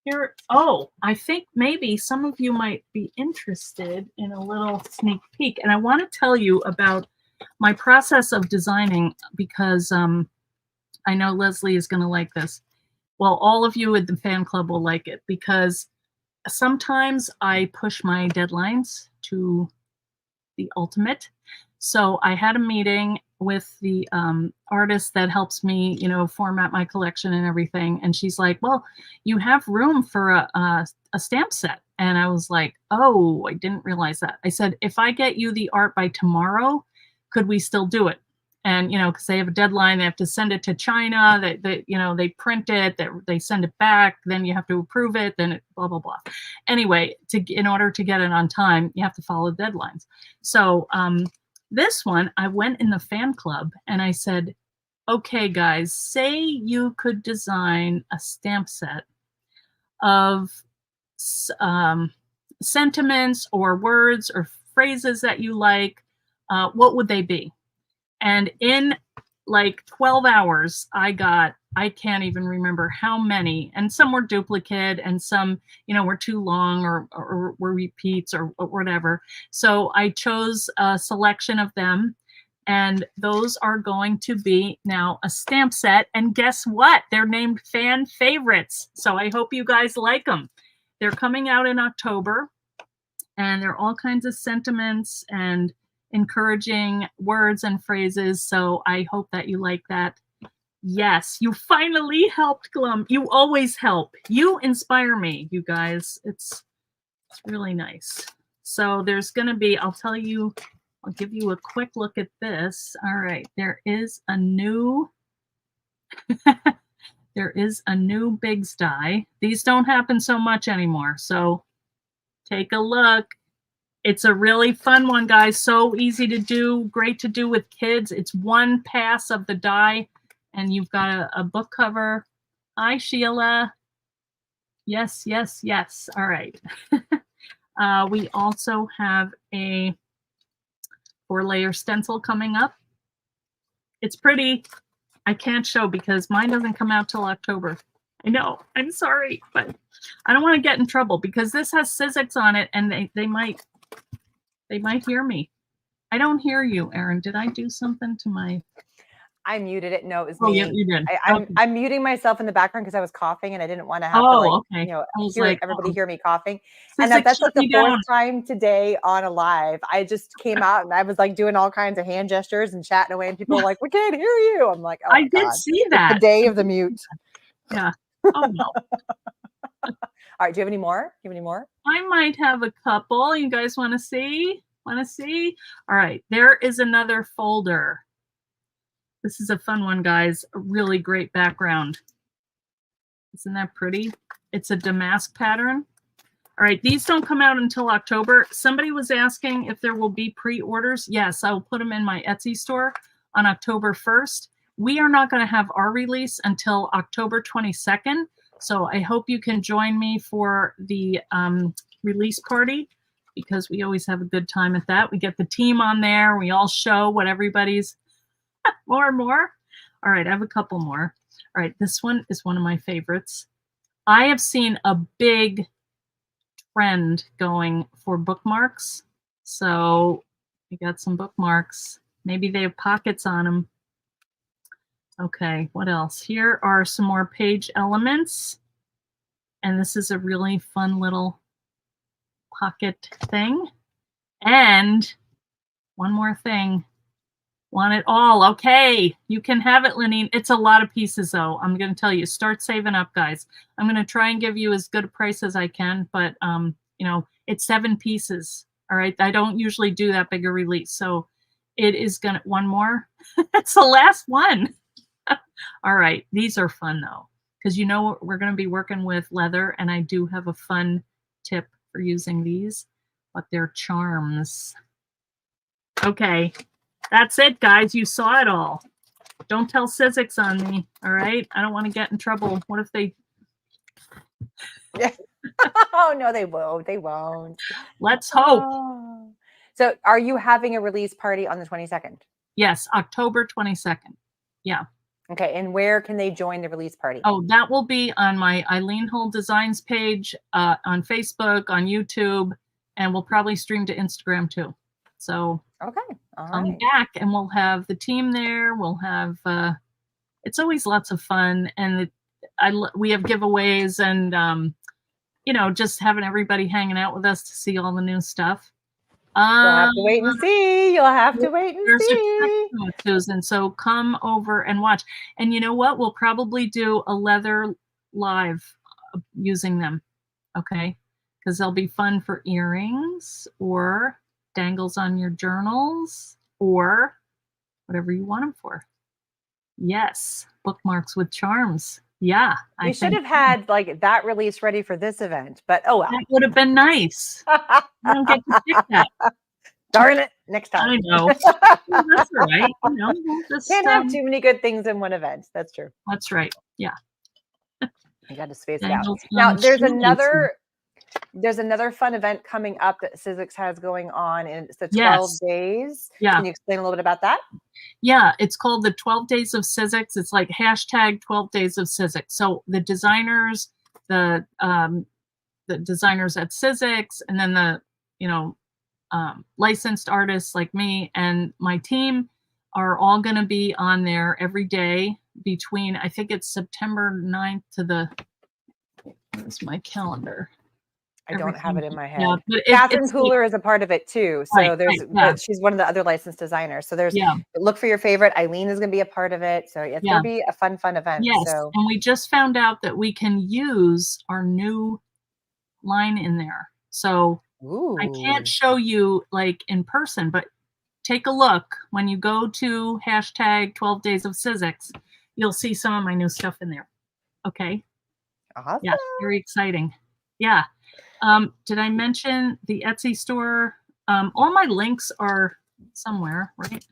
here, oh, I think maybe some of you might be interested in a little sneak peek. And I want to tell you about my process of designing, because I know Leslie is going to like this. Well, all of you in the fan club will like it, because sometimes I push my deadlines to the ultimate. So I had a meeting with the artist that helps me, format my collection and everything. And she's like, well, you have room for a stamp set. And I was like, oh, I didn't realize that. I said, if I get you the art by tomorrow, could we still do it? And, because they have a deadline, they have to send it to China, they print it, they send it back, then you have to approve it, then it, blah, blah, blah. Anyway, in order to get it on time, you have to follow deadlines. So this one, I went in the fan club and I said, okay, guys, say you could design a stamp set of sentiments or words or phrases that you like, what would they be? And in like 12 hours, I can't even remember how many, and some were duplicate and some, were too long or were repeats or whatever. So I chose a selection of them, and those are going to be now a stamp set. And guess what? They're named fan favorites. So I hope you guys like them. They're coming out in October, and they're all kinds of sentiments and encouraging words and phrases. So I hope that you like that. Yes, you finally helped, Glum. You always help. You inspire me, you guys. It's really nice. So there's going to be, I'll give you a quick look at this. All right, there is a new Biggs die. These don't happen so much anymore. So take a look. It's a really fun one, guys. So easy to do, great to do with kids. It's one pass of the die, and you've got a book cover. Hi, Sheila. Yes, yes, yes. All right. We also have a 4-layer stencil coming up. It's pretty. I can't show because mine doesn't come out till October. I know. I'm sorry, but I don't want to get in trouble because this has Sizzix on it, and they might hear me. I don't hear you, Erin. Did I do something to my... I muted it. No, it was Oh, me. yeah, you did. I'm muting myself in the background because I was coughing and I didn't want to have to everybody hear me coughing. And that's like the 4th time today on a live. I just came out and I was like doing all kinds of hand gestures and chatting away, and people were like, "We can't hear you." I'm like, "Oh, I did see that. It's the day of the mute." Yeah. Oh no. All right. Do you have any more? I might have a couple. You guys want to see? All right. There is another folder. This is a fun one, guys. A really great background. Isn't that pretty? It's a damask pattern. All right. These don't come out until October. Somebody was asking if there will be pre-orders. Yes, I will put them in my Etsy store on October 1st. We are not going to have our release until October 22nd. So I hope you can join me for the release party, because we always have a good time at that. We get the team on there. We all show what everybody's more and more. All right, I have a couple more. All right, this one is one of my favorites. I have seen a big trend going for bookmarks. So we got some bookmarks. Maybe they have pockets on them. Okay, what else? Here are some more page elements. And this is a really fun little pocket thing. And one more thing. Want it all. Okay, you can have it, Lenine. It's a lot of pieces, though. I'm going to tell you, start saving up, guys. I'm going to try and give you as good a price as I can, but, it's 7 pieces. All right, I don't usually do that big a release. So it is going to, one more. It's the last one. All right, these are fun, though, because we're going to be working with leather, and I do have a fun tip for using these, but they're charms. Okay, that's it, guys. You saw it all. Don't tell Sizzix on me, all right? I don't want to get in trouble. What if they... Yeah. Oh, no, they won't. They won't. Let's hope. Oh. So are you having a release party on the 22nd? Yes, October 22nd. Yeah. Okay, and where can they join the release party? Oh, that will be on my Eileen Hull Designs page, on Facebook, on YouTube, and we'll probably stream to Instagram too. So okay, all come right. back and we'll have the team there. We'll have, it's always lots of fun, and we have giveaways and, you know, just having everybody hanging out with us to see all the new stuff. You'll have to wait and see. You'll have to wait and see. Susan, so come over and watch. And you know what? We'll probably do a leather live using them, okay? Because they'll be fun for earrings or dangles on your journals or whatever you want them for. Yes, bookmarks with charms. Yeah. We should have had like that release ready for this event, but oh well. That would have been nice. I don't get to pick that. Darn it, next time. I know. Well, that's all right. You know, we'll just, can't have too many good things in one event. That's true. That's right. Yeah. You got to space it out. Now, there's another fun event coming up that Sizzix has going on, and it's the 12 days. Yeah. Can you explain a little bit about that? Yeah, it's called the 12 Days of Sizzix. It's like hashtag 12 Days of Sizzix. So the designers, the designers at Sizzix, and then the, you know, licensed artists like me and my team are all going to be on there every day between, I think it's September 9th to the, where's my calendar? I don't have it in my head. Yeah, but Catherine Pooler is a part of it too. So right, she's one of the other licensed designers. So there's look for your favorite. Eileen is going to be a part of it. So it's going to be a fun event. Yes, so. And we just found out that we can use our new line in there. So I can't show you like in person, but take a look. When you go to hashtag 12 Days of Sizzix, you'll see some of my new stuff in there. Okay. Awesome. Yeah, very exciting. Yeah. Did I mention the Etsy store? All my links are somewhere, right?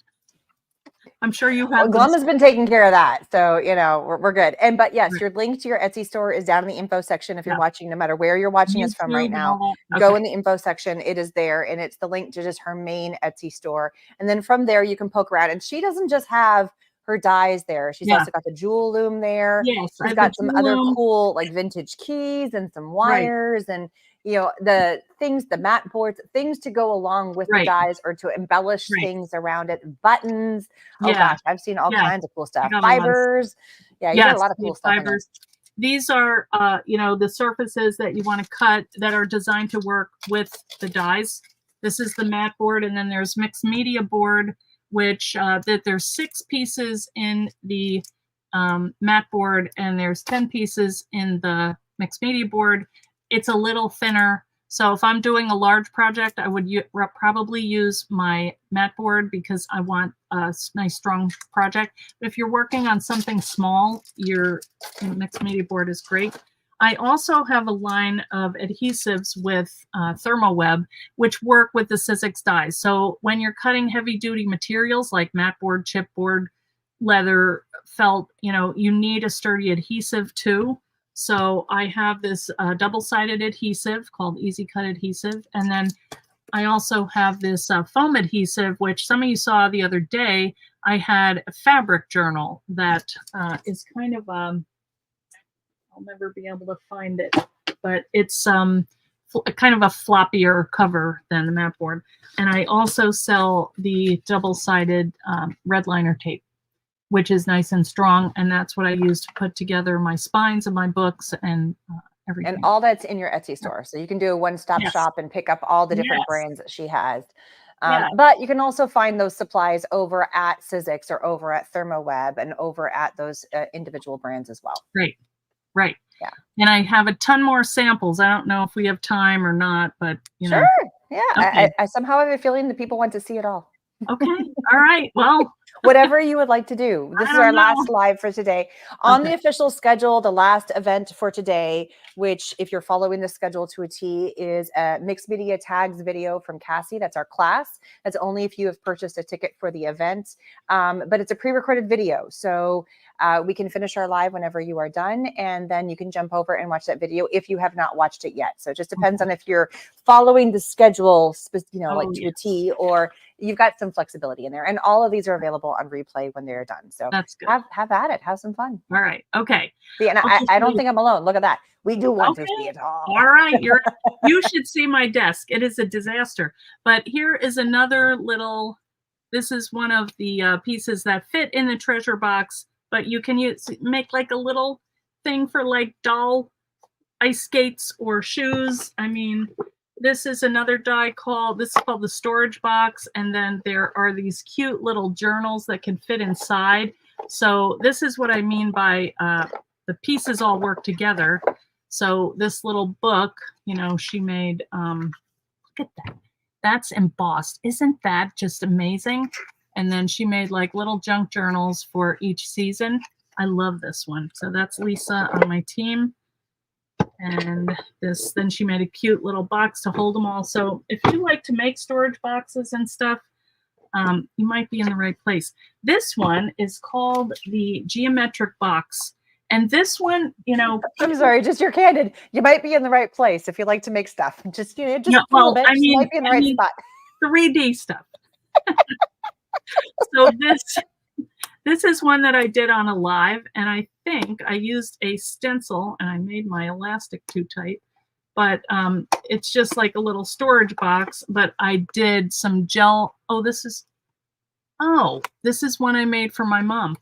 I'm sure you have. Glum has been taking care of that. So, you know, we're good. But yes, your link to your Etsy store is down in the info section. If you're watching, no matter where you're watching us from right now, go in the info section. It is there. And it's the link to just her main Etsy store. And then from there, you can poke around. And she doesn't just have her dies there. She's also got the jewel loom there. Yes, she's got some other cool like vintage keys and some wires and, you know, the things, the mat boards, things to go along with the dies or to embellish things around it. Buttons. Oh gosh, I've seen all kinds of cool stuff. Fibers. Yeah, you got a lot of cool stuff. Fibers. These are, you know, the surfaces that you want to cut that are designed to work with the dies. This is the mat board, and then there's mixed media board, which that there's 6 pieces in the mat board, and there's 10 pieces in the mixed media board. It's a little thinner. So if I'm doing a large project, I would probably use my mat board because I want a nice strong project. But if you're working on something small, your mixed media board is great. I also have a line of adhesives with ThermoWeb, which work with the Sizzix dies. So when you're cutting heavy duty materials like mat board, chipboard, leather, felt, you know, you need a sturdy adhesive too. So I have this double-sided adhesive called Easy Cut Adhesive. And then I also have this foam adhesive, which some of you saw the other day. I had a fabric journal that is kind of, I'll never be able to find it, but it's kind of a floppier cover than the mat board. And I also sell the double-sided redliner tape, which is nice and strong. And that's what I use to put together my spines of my books and everything. And all that's in your Etsy store. So you can do a one-stop shop and pick up all the different brands that she has. But you can also find those supplies over at Sizzix or over at ThermoWeb and over at those individual brands as well. Right. Yeah. And I have a ton more samples. I don't know if we have time or not, but you know. Sure. Yeah. Okay. I somehow have a feeling that people want to see it all. Okay. All right. Well, Whatever you would like to do. This I is our don't last know. live for today. On Okay. the official schedule, the last event for today, which if you're following the schedule to a T, is a mixed media tags video from Cassie. That's our class. That's only if you have purchased a ticket for the event. But it's a pre-recorded video. So we can finish our live whenever you are done. And then you can jump over and watch that video if you have not watched it yet. So it just depends on if you're following the schedule, like Oh, to a T, or you've got some flexibility in there. And all of these are available on replay when they're done. So that's good. have at it. Have some fun. All right. Okay. See, and I don't think I'm alone. Look at that. We do want to see Okay. it all. All right. You should see my desk. It is a disaster. But here is another little, this is one of the pieces that fit in the treasure box, but you can make like a little thing for like doll ice skates or shoes. I mean, this is another die this is called the storage box. And then there are these cute little journals that can fit inside. So this is what I mean by the pieces all work together. So this little book, you know, she made, look at that. That's embossed. Isn't that just amazing? And then she made like little junk journals for each season. I love this one. So that's Lisa on my team. And then she made a cute little box to hold them all. So if you like to make storage boxes and stuff, you might be in the right place. This one is called the geometric box. And this one, you know, I'm sorry, just you're candid. You might be in the right place if you like to make stuff. Just, a little bit. You might be in the right spot. 3D stuff. So this is one that I did on a live, and I think I used a stencil and I made my elastic too tight, but it's just like a little storage box, but I did some gel. This is one I made for my mom.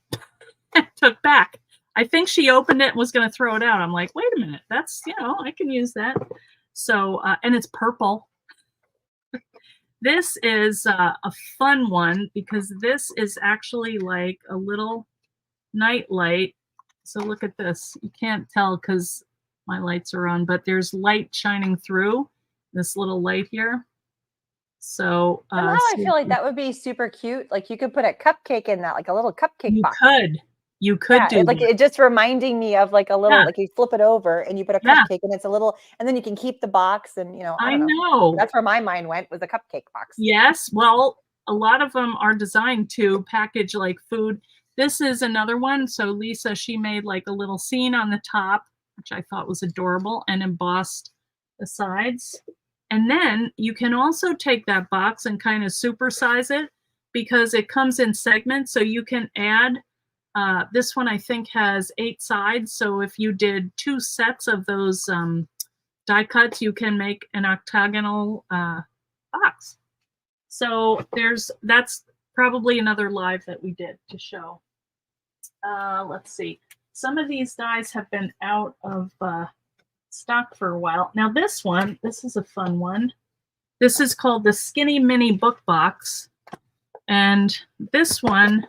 I took back. I think she opened it and was going to throw it out. I'm like, wait a minute, that's, I can use that. So, and it's purple. This is a fun one because this is actually like a little night light. So look at this. You can't tell because my lights are on, but there's light shining through this little light here. So somehow I feel like that would be super cute. Like you could put a cupcake in that, like a little cupcake box. You could do like that. It just reminding me of like a little, like you flip it over and you put a cupcake and it's a little, and then you can keep the box and I don't know. That's where my mind went, was a cupcake box. Yes. Well, a lot of them are designed to package like food. This is another one. So Lisa, she made like a little scene on the top, which I thought was adorable, and embossed the sides. And then you can also take that box and kind of supersize it because it comes in segments. So you can add, this one I think has 8 sides. So if you did 2 sets of those die cuts, you can make an octagonal box. So that's probably another live that we did to show. Let's see. Some of these dies have been out of stock for a while. Now this is a fun one. This is called the Skinny Mini Book Box. And this one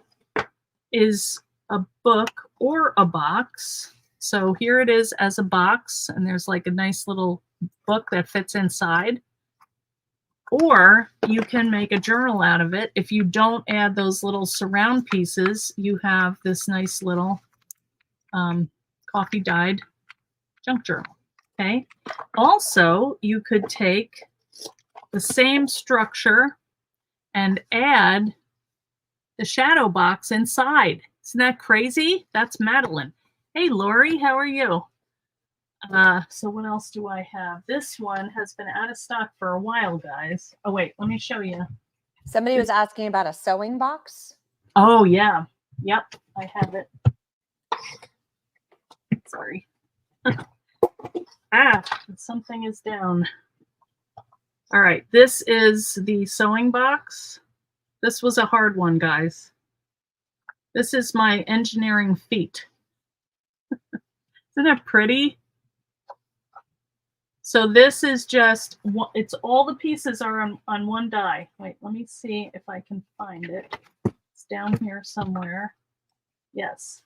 is a book or a box. So here it is as a box, and there's like a nice little book that fits inside. Or you can make a journal out of it. If you don't add those little surround pieces, you have this nice little coffee dyed junk journal. Okay. Also, you could take the same structure and add the shadow box inside. Isn't that crazy? That's Madeline. Hey, Lori, how are you? So what else do I have? This one has been out of stock for a while, guys. Oh, wait, let me show you. Somebody was asking about a sewing box. Oh, yeah. Yep, I have it. Sorry. Something is down. All right, this is the sewing box. This was a hard one, guys. This is my engineering feat. Isn't that pretty? So this is just, it's all the pieces are on one die. Wait, let me see if I can find it. It's down here somewhere. Yes,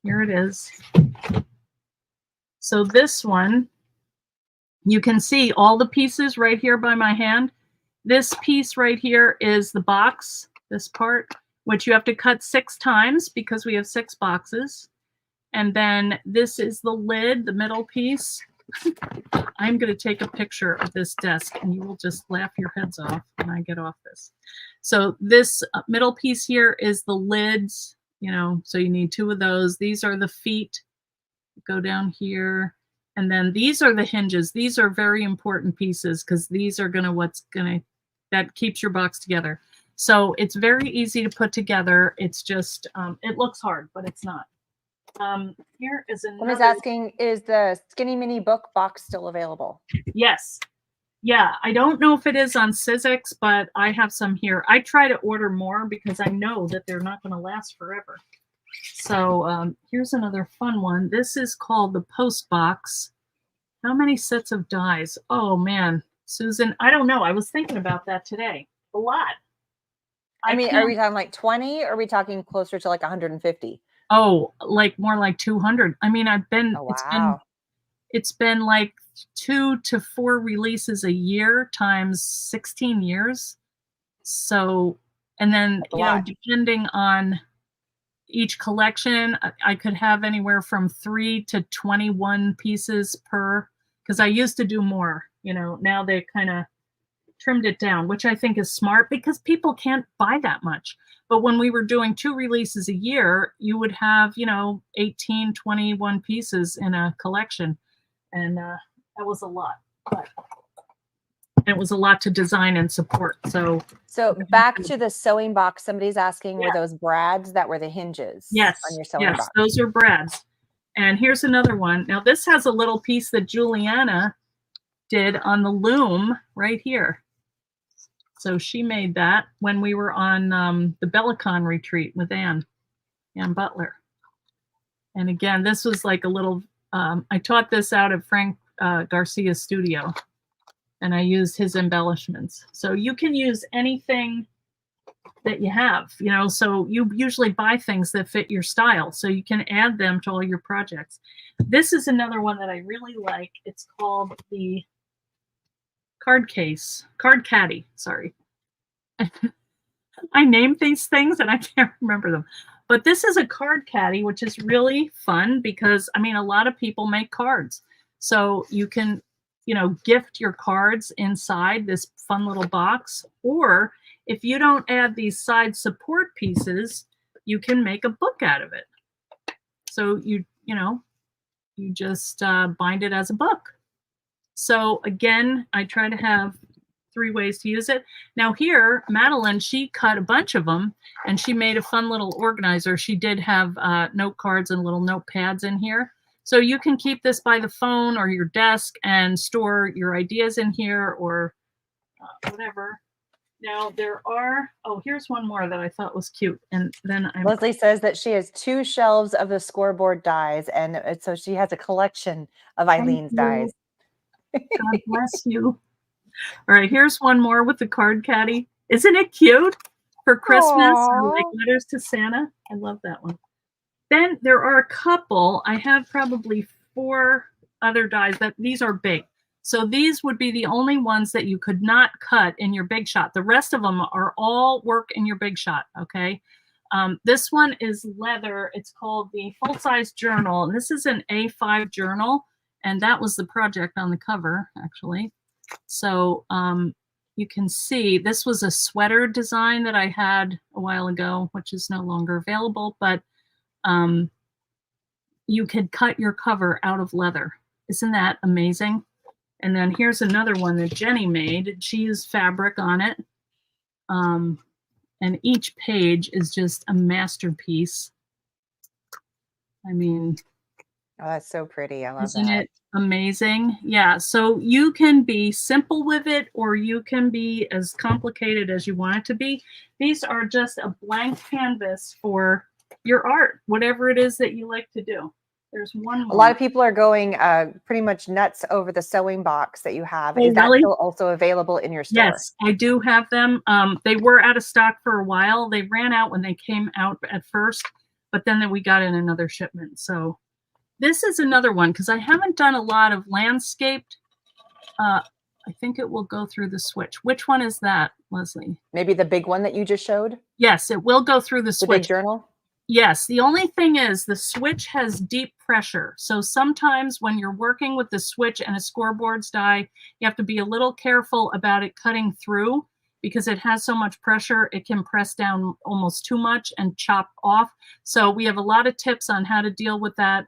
here it is. So this one, you can see all the pieces right here by my hand. This piece right here is the box, this part. which you have to cut 6 times because we have 6 boxes. And then this is the lid, the middle piece. I'm going to take a picture of this desk and you will just laugh your heads off when I get off this. So this middle piece here is the lids, you know, so you need 2 of those. These are the feet, go down here. And then these are the hinges. These are very important pieces because these are that keeps your box together. So it's very easy to put together. It's just, it looks hard, but it's not. Here is another. Someone's asking, is the Skinny Mini book box still available? Yes. Yeah, I don't know if it is on Sizzix, but I have some here. I try to order more because I know that they're not going to last forever. So here's another fun one. This is called the Post Box. How many sets of dies? Oh, man. Susan, I don't know. I was thinking about that today. A lot. I mean, are we talking like 20 or are we talking closer to like 150? Oh, like more like 200. I mean, Oh, wow. It's been like 2 to 4 releases a year times 16 years. So, and then, you know, depending on each collection, I could have anywhere from 3 to 21 pieces per, because I used to do more, you know, now they kind of trimmed it down, which I think is smart because people can't buy that much. But when we were doing 2 releases a year, you would have, you know, 18, 21 pieces in a collection. And that was a lot. But it was a lot to design and support. So back to the sewing box, somebody's asking, were those brads that were the hinges? Yes. On your sewing box? Those are brads. And here's another one. Now this has a little piece that Juliana did on the loom right here. So she made that when we were on the Bellicon retreat with Ann Butler. And again, this was like a little, I taught this out at Frank Garcia's studio and I used his embellishments. So you can use anything that you have, you know, so you usually buy things that fit your style. So you can add them to all your projects. This is another one that I really like. It's called the card caddy, sorry. I named these things and I can't remember them. But this is a card caddy, which is really fun because, I mean, a lot of people make cards. So you can, you know, gift your cards inside this fun little box. Or if you don't add these side support pieces, you can make a book out of it. So you just bind it as a book. So again, I try to have 3 ways to use it. Now here, Madeline, she cut a bunch of them and she made a fun little organizer. She did have note cards and little notepads in here. So you can keep this by the phone or your desk and store your ideas in here or whatever. Now there are, oh, here's one more that I thought was cute. And then Leslie says that she has 2 shelves of the scoreboard dies. And so she has a collection of Eileen's dies. God bless you. All right, here's one more with the card caddy. Isn't it cute for Christmas or like letters to Santa? I love that one. Then there are a couple. I have probably 4 other dies that these are big. So these would be the only ones that you could not cut in your Big Shot. The rest of them are all work in your Big Shot, okay? This one is leather. It's called the Full Size Journal. This is an A5 journal, and that was the project on the cover, actually. So you can see this was a sweater design that I had a while ago, which is no longer available, but you could cut your cover out of leather. Isn't that amazing? And then here's another one that Jenny made. She used fabric on it. And each page is just a masterpiece. I mean, oh, that's so pretty. I love isn't it amazing? Yeah. So you can be simple with it, or you can be as complicated as you want it to be. These are just a blank canvas for your art, whatever it is that you like to do. There's one more. A lot of people are going pretty much nuts over the sewing box that you have. Oh, is that really? still also available in your store? Yes, I do have them. They were out of stock for a while. They ran out when they came out at first, but then we got in another shipment. So this is another one because I haven't done a lot of landscaped. I think it will go through the switch. Which one is that, Leslie? Maybe the big one that you just showed? Yes, it will go through the The big switch. journal? Yes, the only thing is the switch has deep pressure. So sometimes when you're working with the switch and a scoreboard's die, you have to be a little careful about it cutting through because it has so much pressure, it can press down almost too much and chop off. So we have a lot of tips on how to deal with that.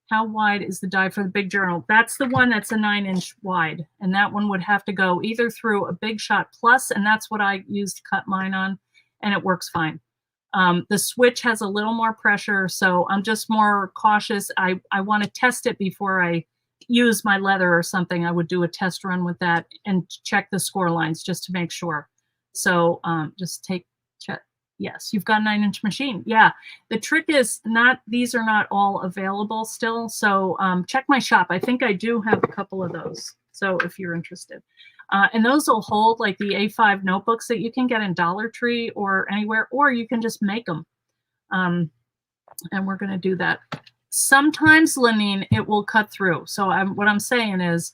How wide is the die for the big journal? That's the one that's a 9-inch wide. And that one would have to go either through a Big Shot Plus, and that's what I used to cut mine on, and it works fine. The switch has a little more pressure, so I'm just more cautious. I want to test it before I use my leather or something. I would do a test run with that and check the score lines just to make sure. So just check. Yes, you've got a 9-inch machine. Yeah, the trick is these are not all available still. So check my shop. I think I do have a couple of those. So if you're interested. And those will hold like the A5 notebooks that you can get in Dollar Tree or anywhere, or you can just make them. And we're going to do that. Sometimes, Lenine, it will cut through. So what I'm saying is,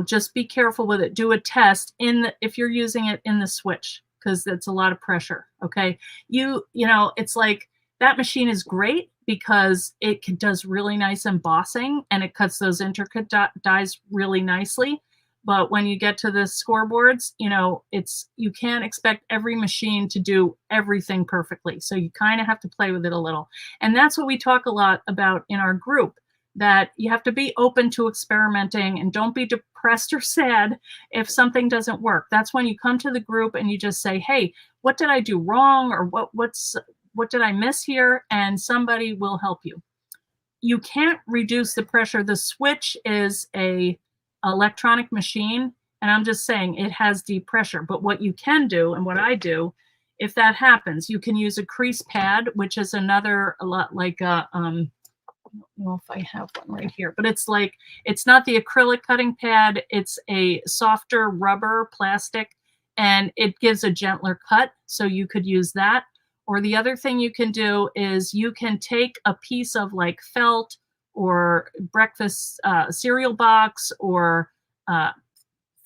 just be careful with it. Do a test if you're using it in the switch, because it's a lot of pressure. Okay. It's like that machine is great because it does really nice embossing and it cuts those intricate dies really nicely. But when you get to the scoreboards, you can't expect every machine to do everything perfectly. So you kind of have to play with it a little. And that's what we talk a lot about in our group, that you have to be open to experimenting and don't be depressed or sad if something doesn't work. That's when you come to the group and you just say, hey, what did I do wrong? Or what did I miss here? And somebody will help you. You can't reduce the pressure. The switch is a electronic machine, and I'm just saying it has deep pressure. But what you can do, and what I do, if that happens, you can use a crease pad, which is a lot like a I don't know if I have one right here, but it's not the acrylic cutting pad, it's a softer rubber plastic, and it gives a gentler cut, so you could use that. Or the other thing you can do is you can take a piece of like felt or breakfast cereal box or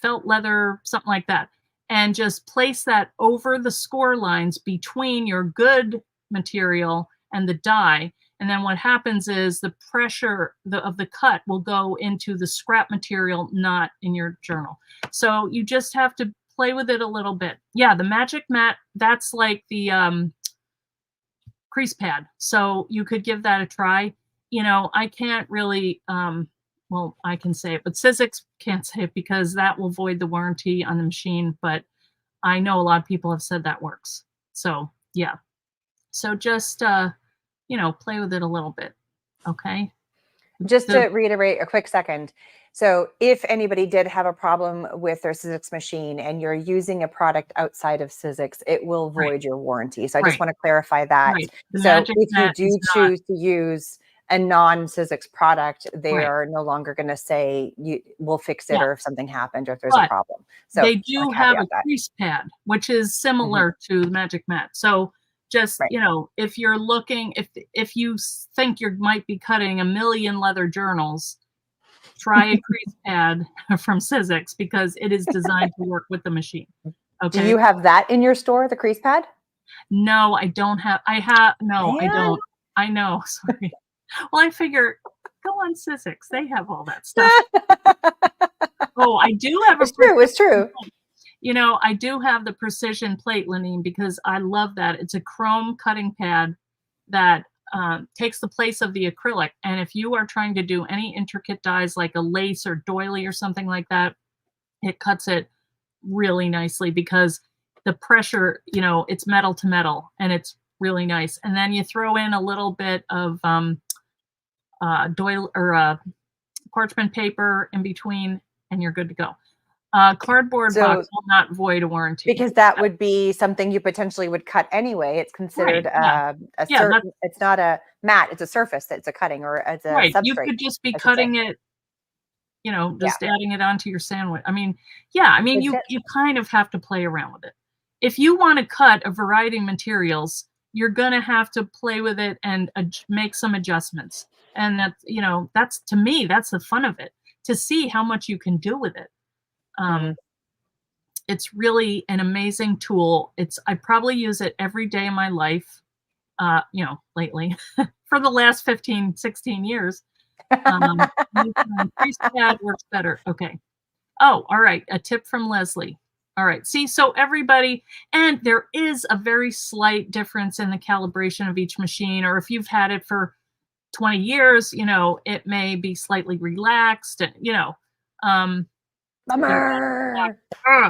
felt leather, something like that, and just place that over the score lines between your good material and the die. And then what happens is the pressure of the cut will go into the scrap material, not in your journal. So you just have to play with it a little bit. Yeah, the Magic Mat, that's like the crease pad. So you could give that a try. I can't really, well, I can say it, but Sizzix can't say it because that will void the warranty on the machine. But I know a lot of people have said that works. So yeah. So just, play with it a little bit. Okay. Just to reiterate a quick second. So if anybody did have a problem with their Sizzix machine and you're using a product outside of Sizzix, it will void your warranty. So I just want to clarify that. Right. So if you do choose to use a non-Sizzix product, they are no longer going to say we'll fix it or if something happened or if there's a problem. So they do have a crease pad, which is similar to the Magic Mat. So just, if you're looking, if you think you might be cutting 1 million leather journals, try a crease pad from Sizzix because it is designed to work with the machine. Okay. Do you have that in your store, the crease pad? No, I don't have. I don't. I know. Sorry. Well, I figure go on Sizzix. They have all that stuff. Oh, I do have It's true. It's true. I do have the precision plate, Lenine, because I love that. It's a chrome cutting pad that takes the place of the acrylic. And if you are trying to do any intricate dies like a lace or doily or something like that, it cuts it really nicely because the pressure, it's metal to metal and it's really nice. And then you throw in a little bit of doily or parchment paper in between and you're good to go. Cardboard box will not void a warranty. Because that would be something you potentially would cut anyway. It's considered it's not a mat, it's a surface that's a cutting or as a substrate. You could just be cutting it, just adding it onto your sandwich. I mean, you kind of have to play around with it. If you want to cut a variety of materials, you're going to have to play with it and make some adjustments. And that's to me, that's the fun of it, to see how much you can do with it. it's really an amazing tool. I probably use it every day of my life, lately for the last 15, 16 years. Increase pad works better. Okay. Oh, all right. A tip from Leslie. All right. See, so everybody, and there is a very slight difference in the calibration of each machine, or if you've had it for 20 years, it may be slightly relaxed, um, there, Bummer.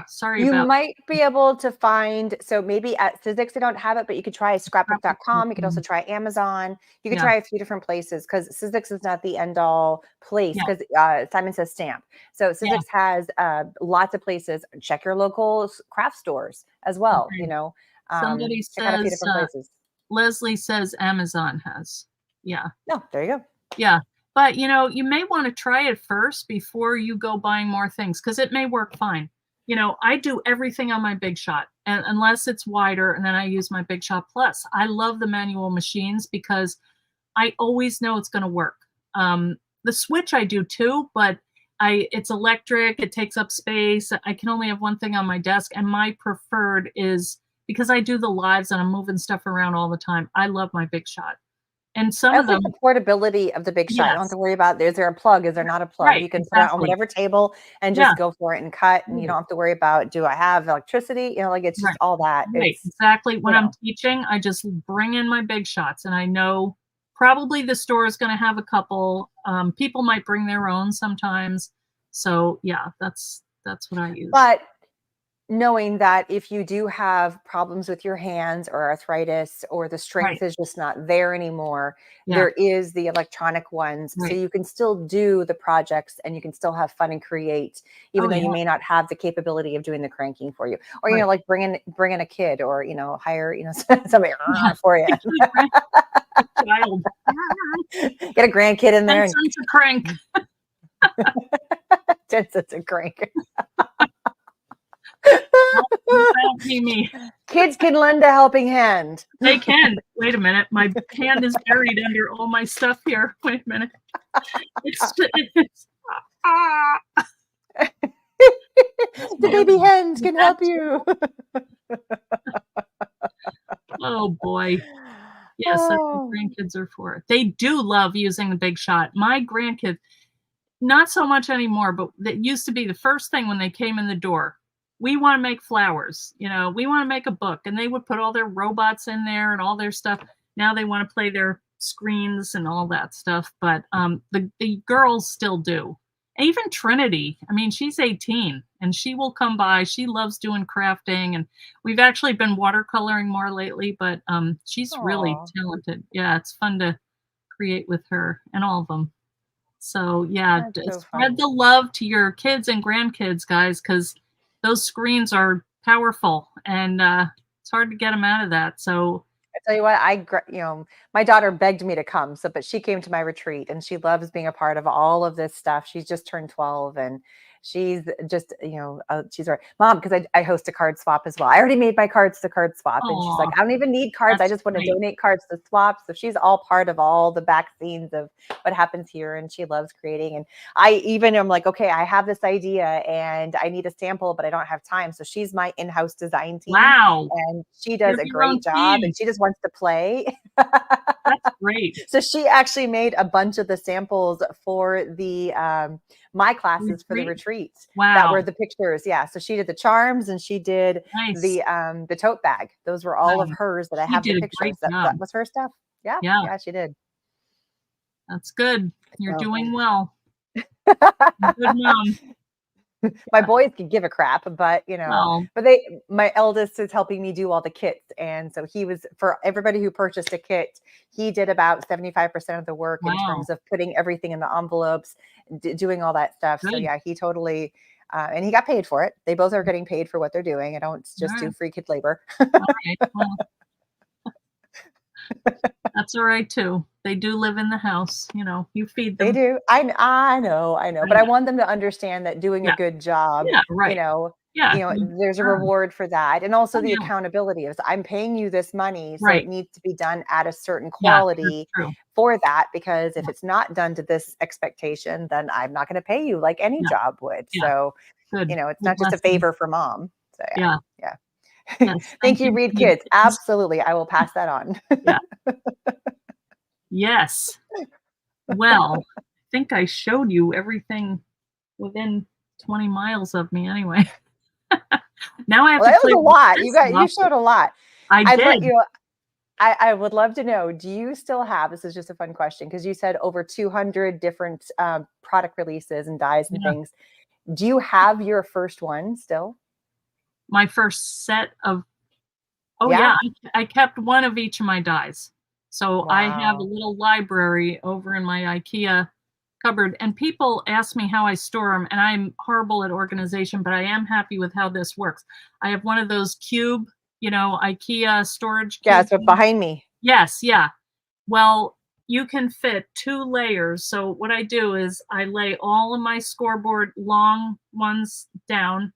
sorry You about might be able to find, so maybe at Sizzix they don't have it, but you could try scrapbook.com. You could also try Amazon. You could yeah, try a few different places because Sizzix is not the end all place yeah, because Simon says stamp. So yeah. Sizzix has lots of places. Check your local craft stores as well, Okay. Somebody check out a few says, different places. Leslie says Amazon has. Yeah. No, there you go. Yeah. But you may want to try it first before you go buying more things because it may work fine. I do everything on my Big Shot, and unless it's wider, and then I use my Big Shot Plus. I love the manual machines because I always know it's going to work. The switch I do too, but it's electric, it takes up space. I can only have one thing on my desk, and my preferred is because I do the lives and I'm moving stuff around all the time. I love my Big Shot. And some I of also like them, the portability of the Big Shot. You don't have yes, to worry about, is there a plug? Is there not a plug? right, You can put it on exactly. whatever table and Yeah, just go for it and cut. And you right, don't have to worry about, do I have electricity? Like it's just right, all that. right, It's, exactly. When you I'm know, teaching, I just bring in my Big Shots, and I know probably the store is going to have a couple. People might bring their own sometimes. So yeah, that's what I use. but knowing that if you do have problems with your hands or arthritis or the Right. strength is just not there anymore, Yeah. there is the electronic ones. So Right. you can still do the projects and you can still have fun and create, even Oh though you yeah. may not have the capability of doing the cranking for you. Or, Right. like bring in a kid or, hire, somebody Yeah. for you. Get you a child. Get a grandkid in there And and sons a crank. just it's a crank. That'll be me. Kids can lend a helping hand. They can. Wait a minute. My hand is buried under all my stuff here. Wait a minute. It's ah. That's The my other baby hens can that help you. oh boy. Yes, that's what Oh. grandkids are for. They do love using the Big Shot. My grandkids, not so much anymore, but that used to be the first thing when they came in the door. We want to make flowers, we want to make a book, and they would put all their robots in there and all their stuff. Now they want to play their screens and all that stuff, but the girls still do. Even Trinity, I mean, she's 18 and she will come by. She loves doing crafting, and we've actually been watercoloring more lately, but she's really Aw, talented. Yeah, it's fun to create with her and all of them. So yeah, that's so spread funny. the love to your kids and grandkids, guys, because those screens are powerful, and it's hard to get them out of that. So I tell you what, my daughter begged me to come, but she came to my retreat and she loves being a part of all of this stuff. She's just turned 12 and she's just, she's right, mom, because I host a card swap as well. I already made my cards to card swap. And she's like, oh, I don't even need cards. I that's just want to great. donate cards to swap. So she's all part of all the back scenes of what happens here. And she loves creating. And I even am like, okay, I have this idea and I need a sample, but I don't have time. So she's my in-house design team Wow, and she you does have a your own great job team. and she just wants to play. That's great. So she actually made a bunch of the samples for the my classes for the Retreat. retreat that were Wow, the pictures. Yeah. So she did the charms and she did nice. the tote bag. Those were all of Wow, hers that I she have the did a great pictures. That job. was her stuff. Yeah. Yeah, Yeah, she did. that's good. You're So doing funny. well. Good mom. My boys could give a crap, but Well, my eldest is helping me do all the kits. And so he was, for everybody who purchased a kit, he did about 75% of the work in wow, terms of putting everything in the envelopes, doing all that stuff. So good. yeah, he totally, and he got paid for it. They both are getting paid for what they're doing. I don't All just do right, free kid labor. all right. Well, that's all right too. They do live in the house, you feed They them. do. I know, I but I know. want them to understand that doing a Yeah, good job, yeah, right. Yeah, you there's a earn. reward for that. And also Oh, the yeah, accountability of I'm paying you this money, so it right. needs to be done at a certain Yeah, that's quality true. for that, because if Yeah, it's not done to this expectation, then I'm not going to pay you like any yeah, job would. yeah, So, good. it's Good not just a lesson. favor for mom. So Yeah. yeah. Yes. Thank Thank you, you Read for the Kids. kids. Absolutely. I will pass that on. Yeah. Yes. Well, I think I showed you everything within 20 miles of me anyway. Now I have Well, to that was play a with lot. this You stuff. showed a lot. I I'd let did. you I would love to know, do you still have, this is just a fun question, because you said over 200 different product releases and dyes and Yeah. things. Do you have your first one still? My first set of oh, yeah, Yeah. I kept one of each of my dies. So I have a Wow. little library over in my IKEA cupboard, and people ask me how I store them, and I'm horrible at organization, but I am happy with how this works. I have one of those cube, IKEA storage Yeah, cube so things. behind me. Yes, yeah. Well, you can fit 2 layers. So what I do is I lay all of my scoreboard long ones down.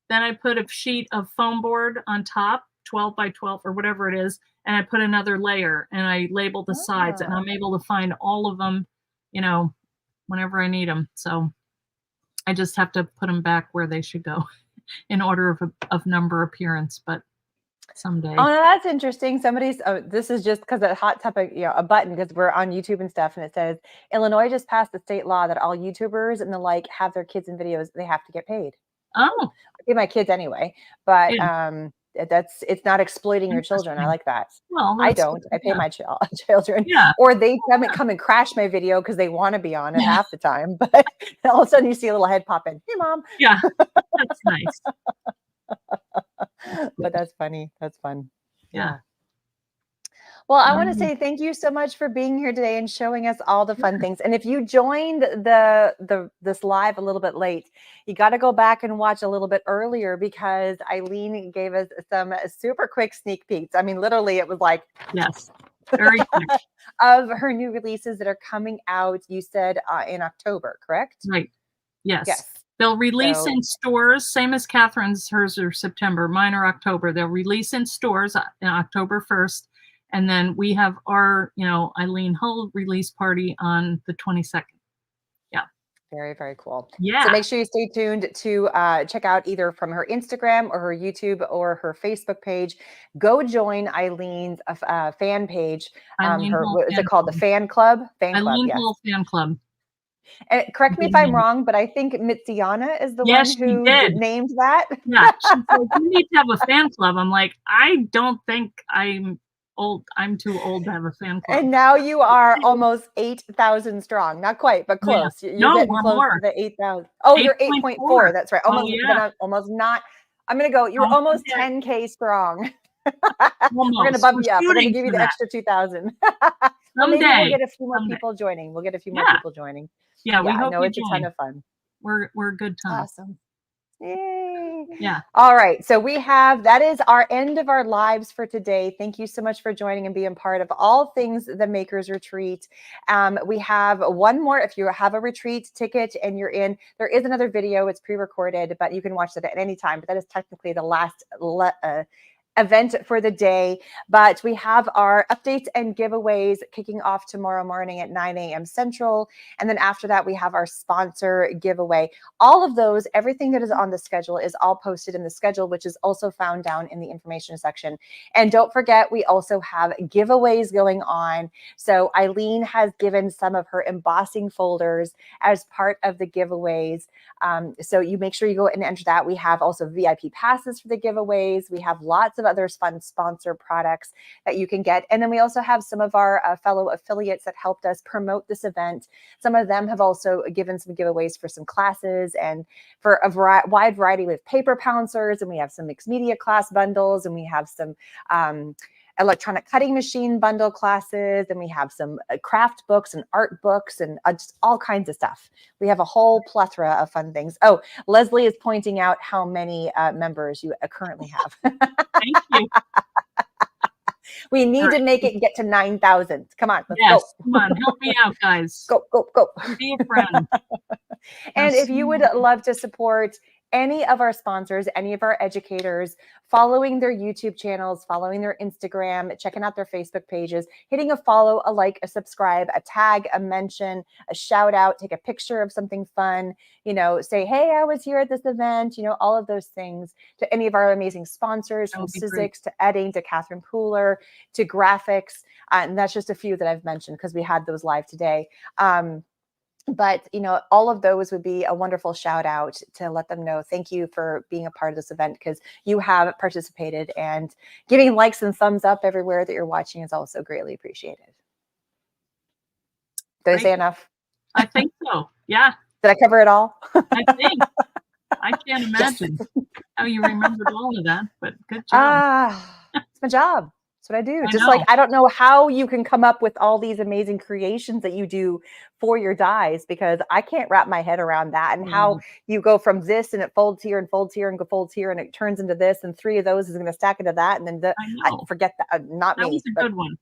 Then I put a sheet of foam board on top, 12 by 12 or whatever it is, and I put another layer and I label the sides, and Ah. I'm able to find all of them, whenever I need them. So I just have to put them back where they should go in order of number appearance, but Oh, someday. no, that's interesting. This is just because a hot topic, a button, because we're on YouTube and stuff, and it says Illinois just passed a state law that all YouTubers and the like have their kids in videos, they have to get paid. Oh, I pay my kids anyway, but yeah, it's not exploiting your children. I interesting. like that. Well, I that's don't. I pay yeah, my children, yeah, or they come and crash my video because they want to be on it half the time. But all of a sudden, you see a little head pop in. Hey, mom. yeah, that's nice. That's But good. that's funny. That's fun. Yeah. Yeah. Well, I want to Um, say thank you so much for being here today and showing us all the fun things. And if you joined this live a little bit late, you got to go back and watch a little bit earlier, because Eileen gave us some super quick sneak peeks. I mean, literally, it was like yes, very quick. of her new releases that are coming out. You said in October, correct? Right. Yes. Yes. They'll release So in stores, same as Catherine's. Hers are September, mine are October. They'll release in stores in October 1st. And then we have our, Eileen Hull release party on the 22nd. Yeah. very, very cool. So Yeah. make sure you stay tuned to check out either from her Instagram or her YouTube or her Facebook page. Go join Eileen's fan page. Eileen Hull What is it Fan called? The Club. fan club? Fan club, Eileen yes. Hull Fan Club. And correct me if Good I'm name. wrong, but I think Mitziana is the one Yes, she who did. named that. Yeah. She said, you need to have a fan club. I'm like, I don't think I'm old. I'm too old to have a fan club. And now you are almost 8,000 strong. Not quite, but Yeah. close. You're No, getting we're close more. to the 8,000. Oh, you're 8.4. 8.4. That's right. Oh, Almost, but yeah. not, almost not. I'm going to go. You're Don't almost forget. 10K strong. We're going to Almost. bump We're you up. We're going to shooting give you for the that. extra 2,000. Or maybe we'll Someday. get a few more Someday. people joining. We'll get a few more Yeah. people joining. Yeah, we Yeah, hope no, you it's a ton join. of fun. We're a good time. Awesome. Yay. Yeah. All right. So that is our end of our lives for today. Thank you so much for joining and being part of all things the Makers Retreat. We have one more. If you have a retreat ticket and you're in, there is another video. It's pre-recorded, but you can watch that at any time. But that is technically the last event for the day. But we have our updates and giveaways kicking off tomorrow morning at 9 a.m. Central. And then after that, we have our sponsor giveaway. All of those, everything that is on the schedule is all posted in the schedule, which is also found down in the information section. And don't forget, we also have giveaways going on. So Eileen has given some of her embossing folders as part of the giveaways. So you make sure you go and enter that. We have also VIP passes for the giveaways. We have lots of other fun sponsor products that you can get. And then we also have some of our fellow affiliates that helped us promote this event. Some of them have also given some giveaways for some classes and for a wide variety with paper pouncers. And we have some mixed media class bundles, and we have some electronic cutting machine bundle classes, and we have some craft books and art books and just all kinds of stuff. We have a whole plethora of fun things. Oh, Leslie is pointing out how many members you currently have. Thank you. We need to Right. make it get to 9,000. Come on, let's Yes. go. Come on, help me out, guys. Go, go, go. Be a friend. And if you would love to support any of our sponsors, any of our educators, following their YouTube channels, following their Instagram, checking out their Facebook pages, hitting a follow, a like, a subscribe, a tag, a mention, a shout out, take a picture of something fun, you know, say, hey, I was here at this event, you know, all of those things, to any of our amazing sponsors, That from would be great. Sizzix to Edding to Catherine Pooler to graphics. And that's just a few that I've mentioned because we had those live today. But, you know, all of those would be a wonderful shout out to let them know, thank you for being a part of this event, because you have participated, and giving likes and thumbs up everywhere that you're watching is also greatly appreciated. Did I say enough? I think so. Yeah. Did I cover it all? I think. I can't imagine how you remembered all of that, but good job. It's my job. That's what I do. I Just know. like, I don't know how you can come up with all these amazing creations that you do for your dies, because I can't wrap my head around that, and how you go from this and it folds here and folds here and folds here and it turns into this, and 3 of those is going to stack into that, and then I forget that. Not that me. was a good one.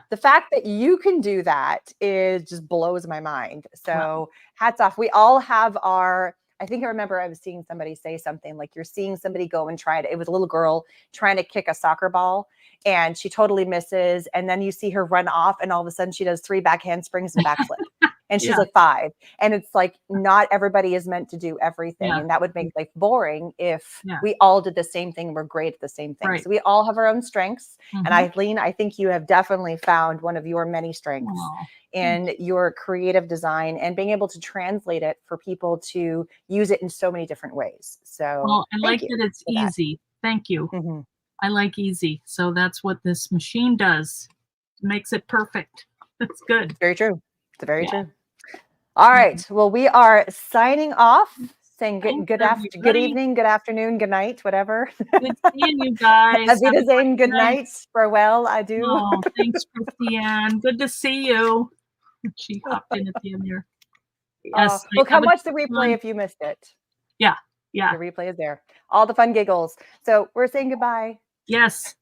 The fact that you can do that just blows my mind. So hats off. We all have our, I think I remember I was seeing somebody say something like, you're seeing somebody go and try to, it was a little girl trying to kick a soccer ball and she totally misses. And then you see her run off and all of a sudden she does 3 back handsprings and backflip. And she's like 5. And it's like, not everybody is meant to do everything. And that would make life boring if we all did the same thing. We're great at the same thing. So we all have our own strengths. And Eileen, I think you have definitely found one of your many strengths in your creative design and being able to translate it for people to use it in so many different ways. So I like that it's easy. Thank you. I like easy. So that's what this machine does. It makes it perfect. That's good. Very true. It's very true. All right. Well, we are signing off, saying good evening, good afternoon, good night, whatever. Good seeing you guys. Auf Wiedersehen, good night, farewell, adieu. Oh, thanks, Christiane. Good to see you. She hopped in at the end there. Yes. Well, come watch the replay if you missed it. Yeah. The replay is there. All the fun giggles. So we're saying goodbye. Yes.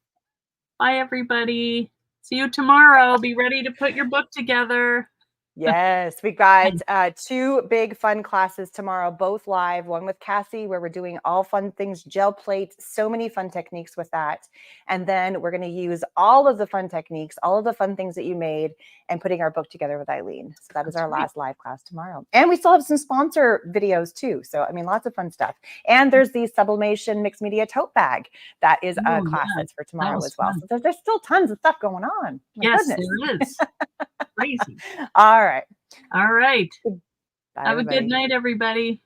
Bye, everybody. See you tomorrow. Be ready to put your book together. Yes, we got 2 big fun classes tomorrow, both live. One with Cassie, where we're doing all fun things, gel plate, so many fun techniques with that. And then we're going to use all of the fun techniques, all of the fun things that you made, and putting our book together with Eileen. So that is our last live class tomorrow. And we still have some sponsor videos too. So, I mean, lots of fun stuff. And there's the sublimation mixed media tote bag. That is a class that's for tomorrow as well. So there's still tons of stuff going on. Yes, there is. Crazy. All right. All right. Bye, Have a good night, everybody.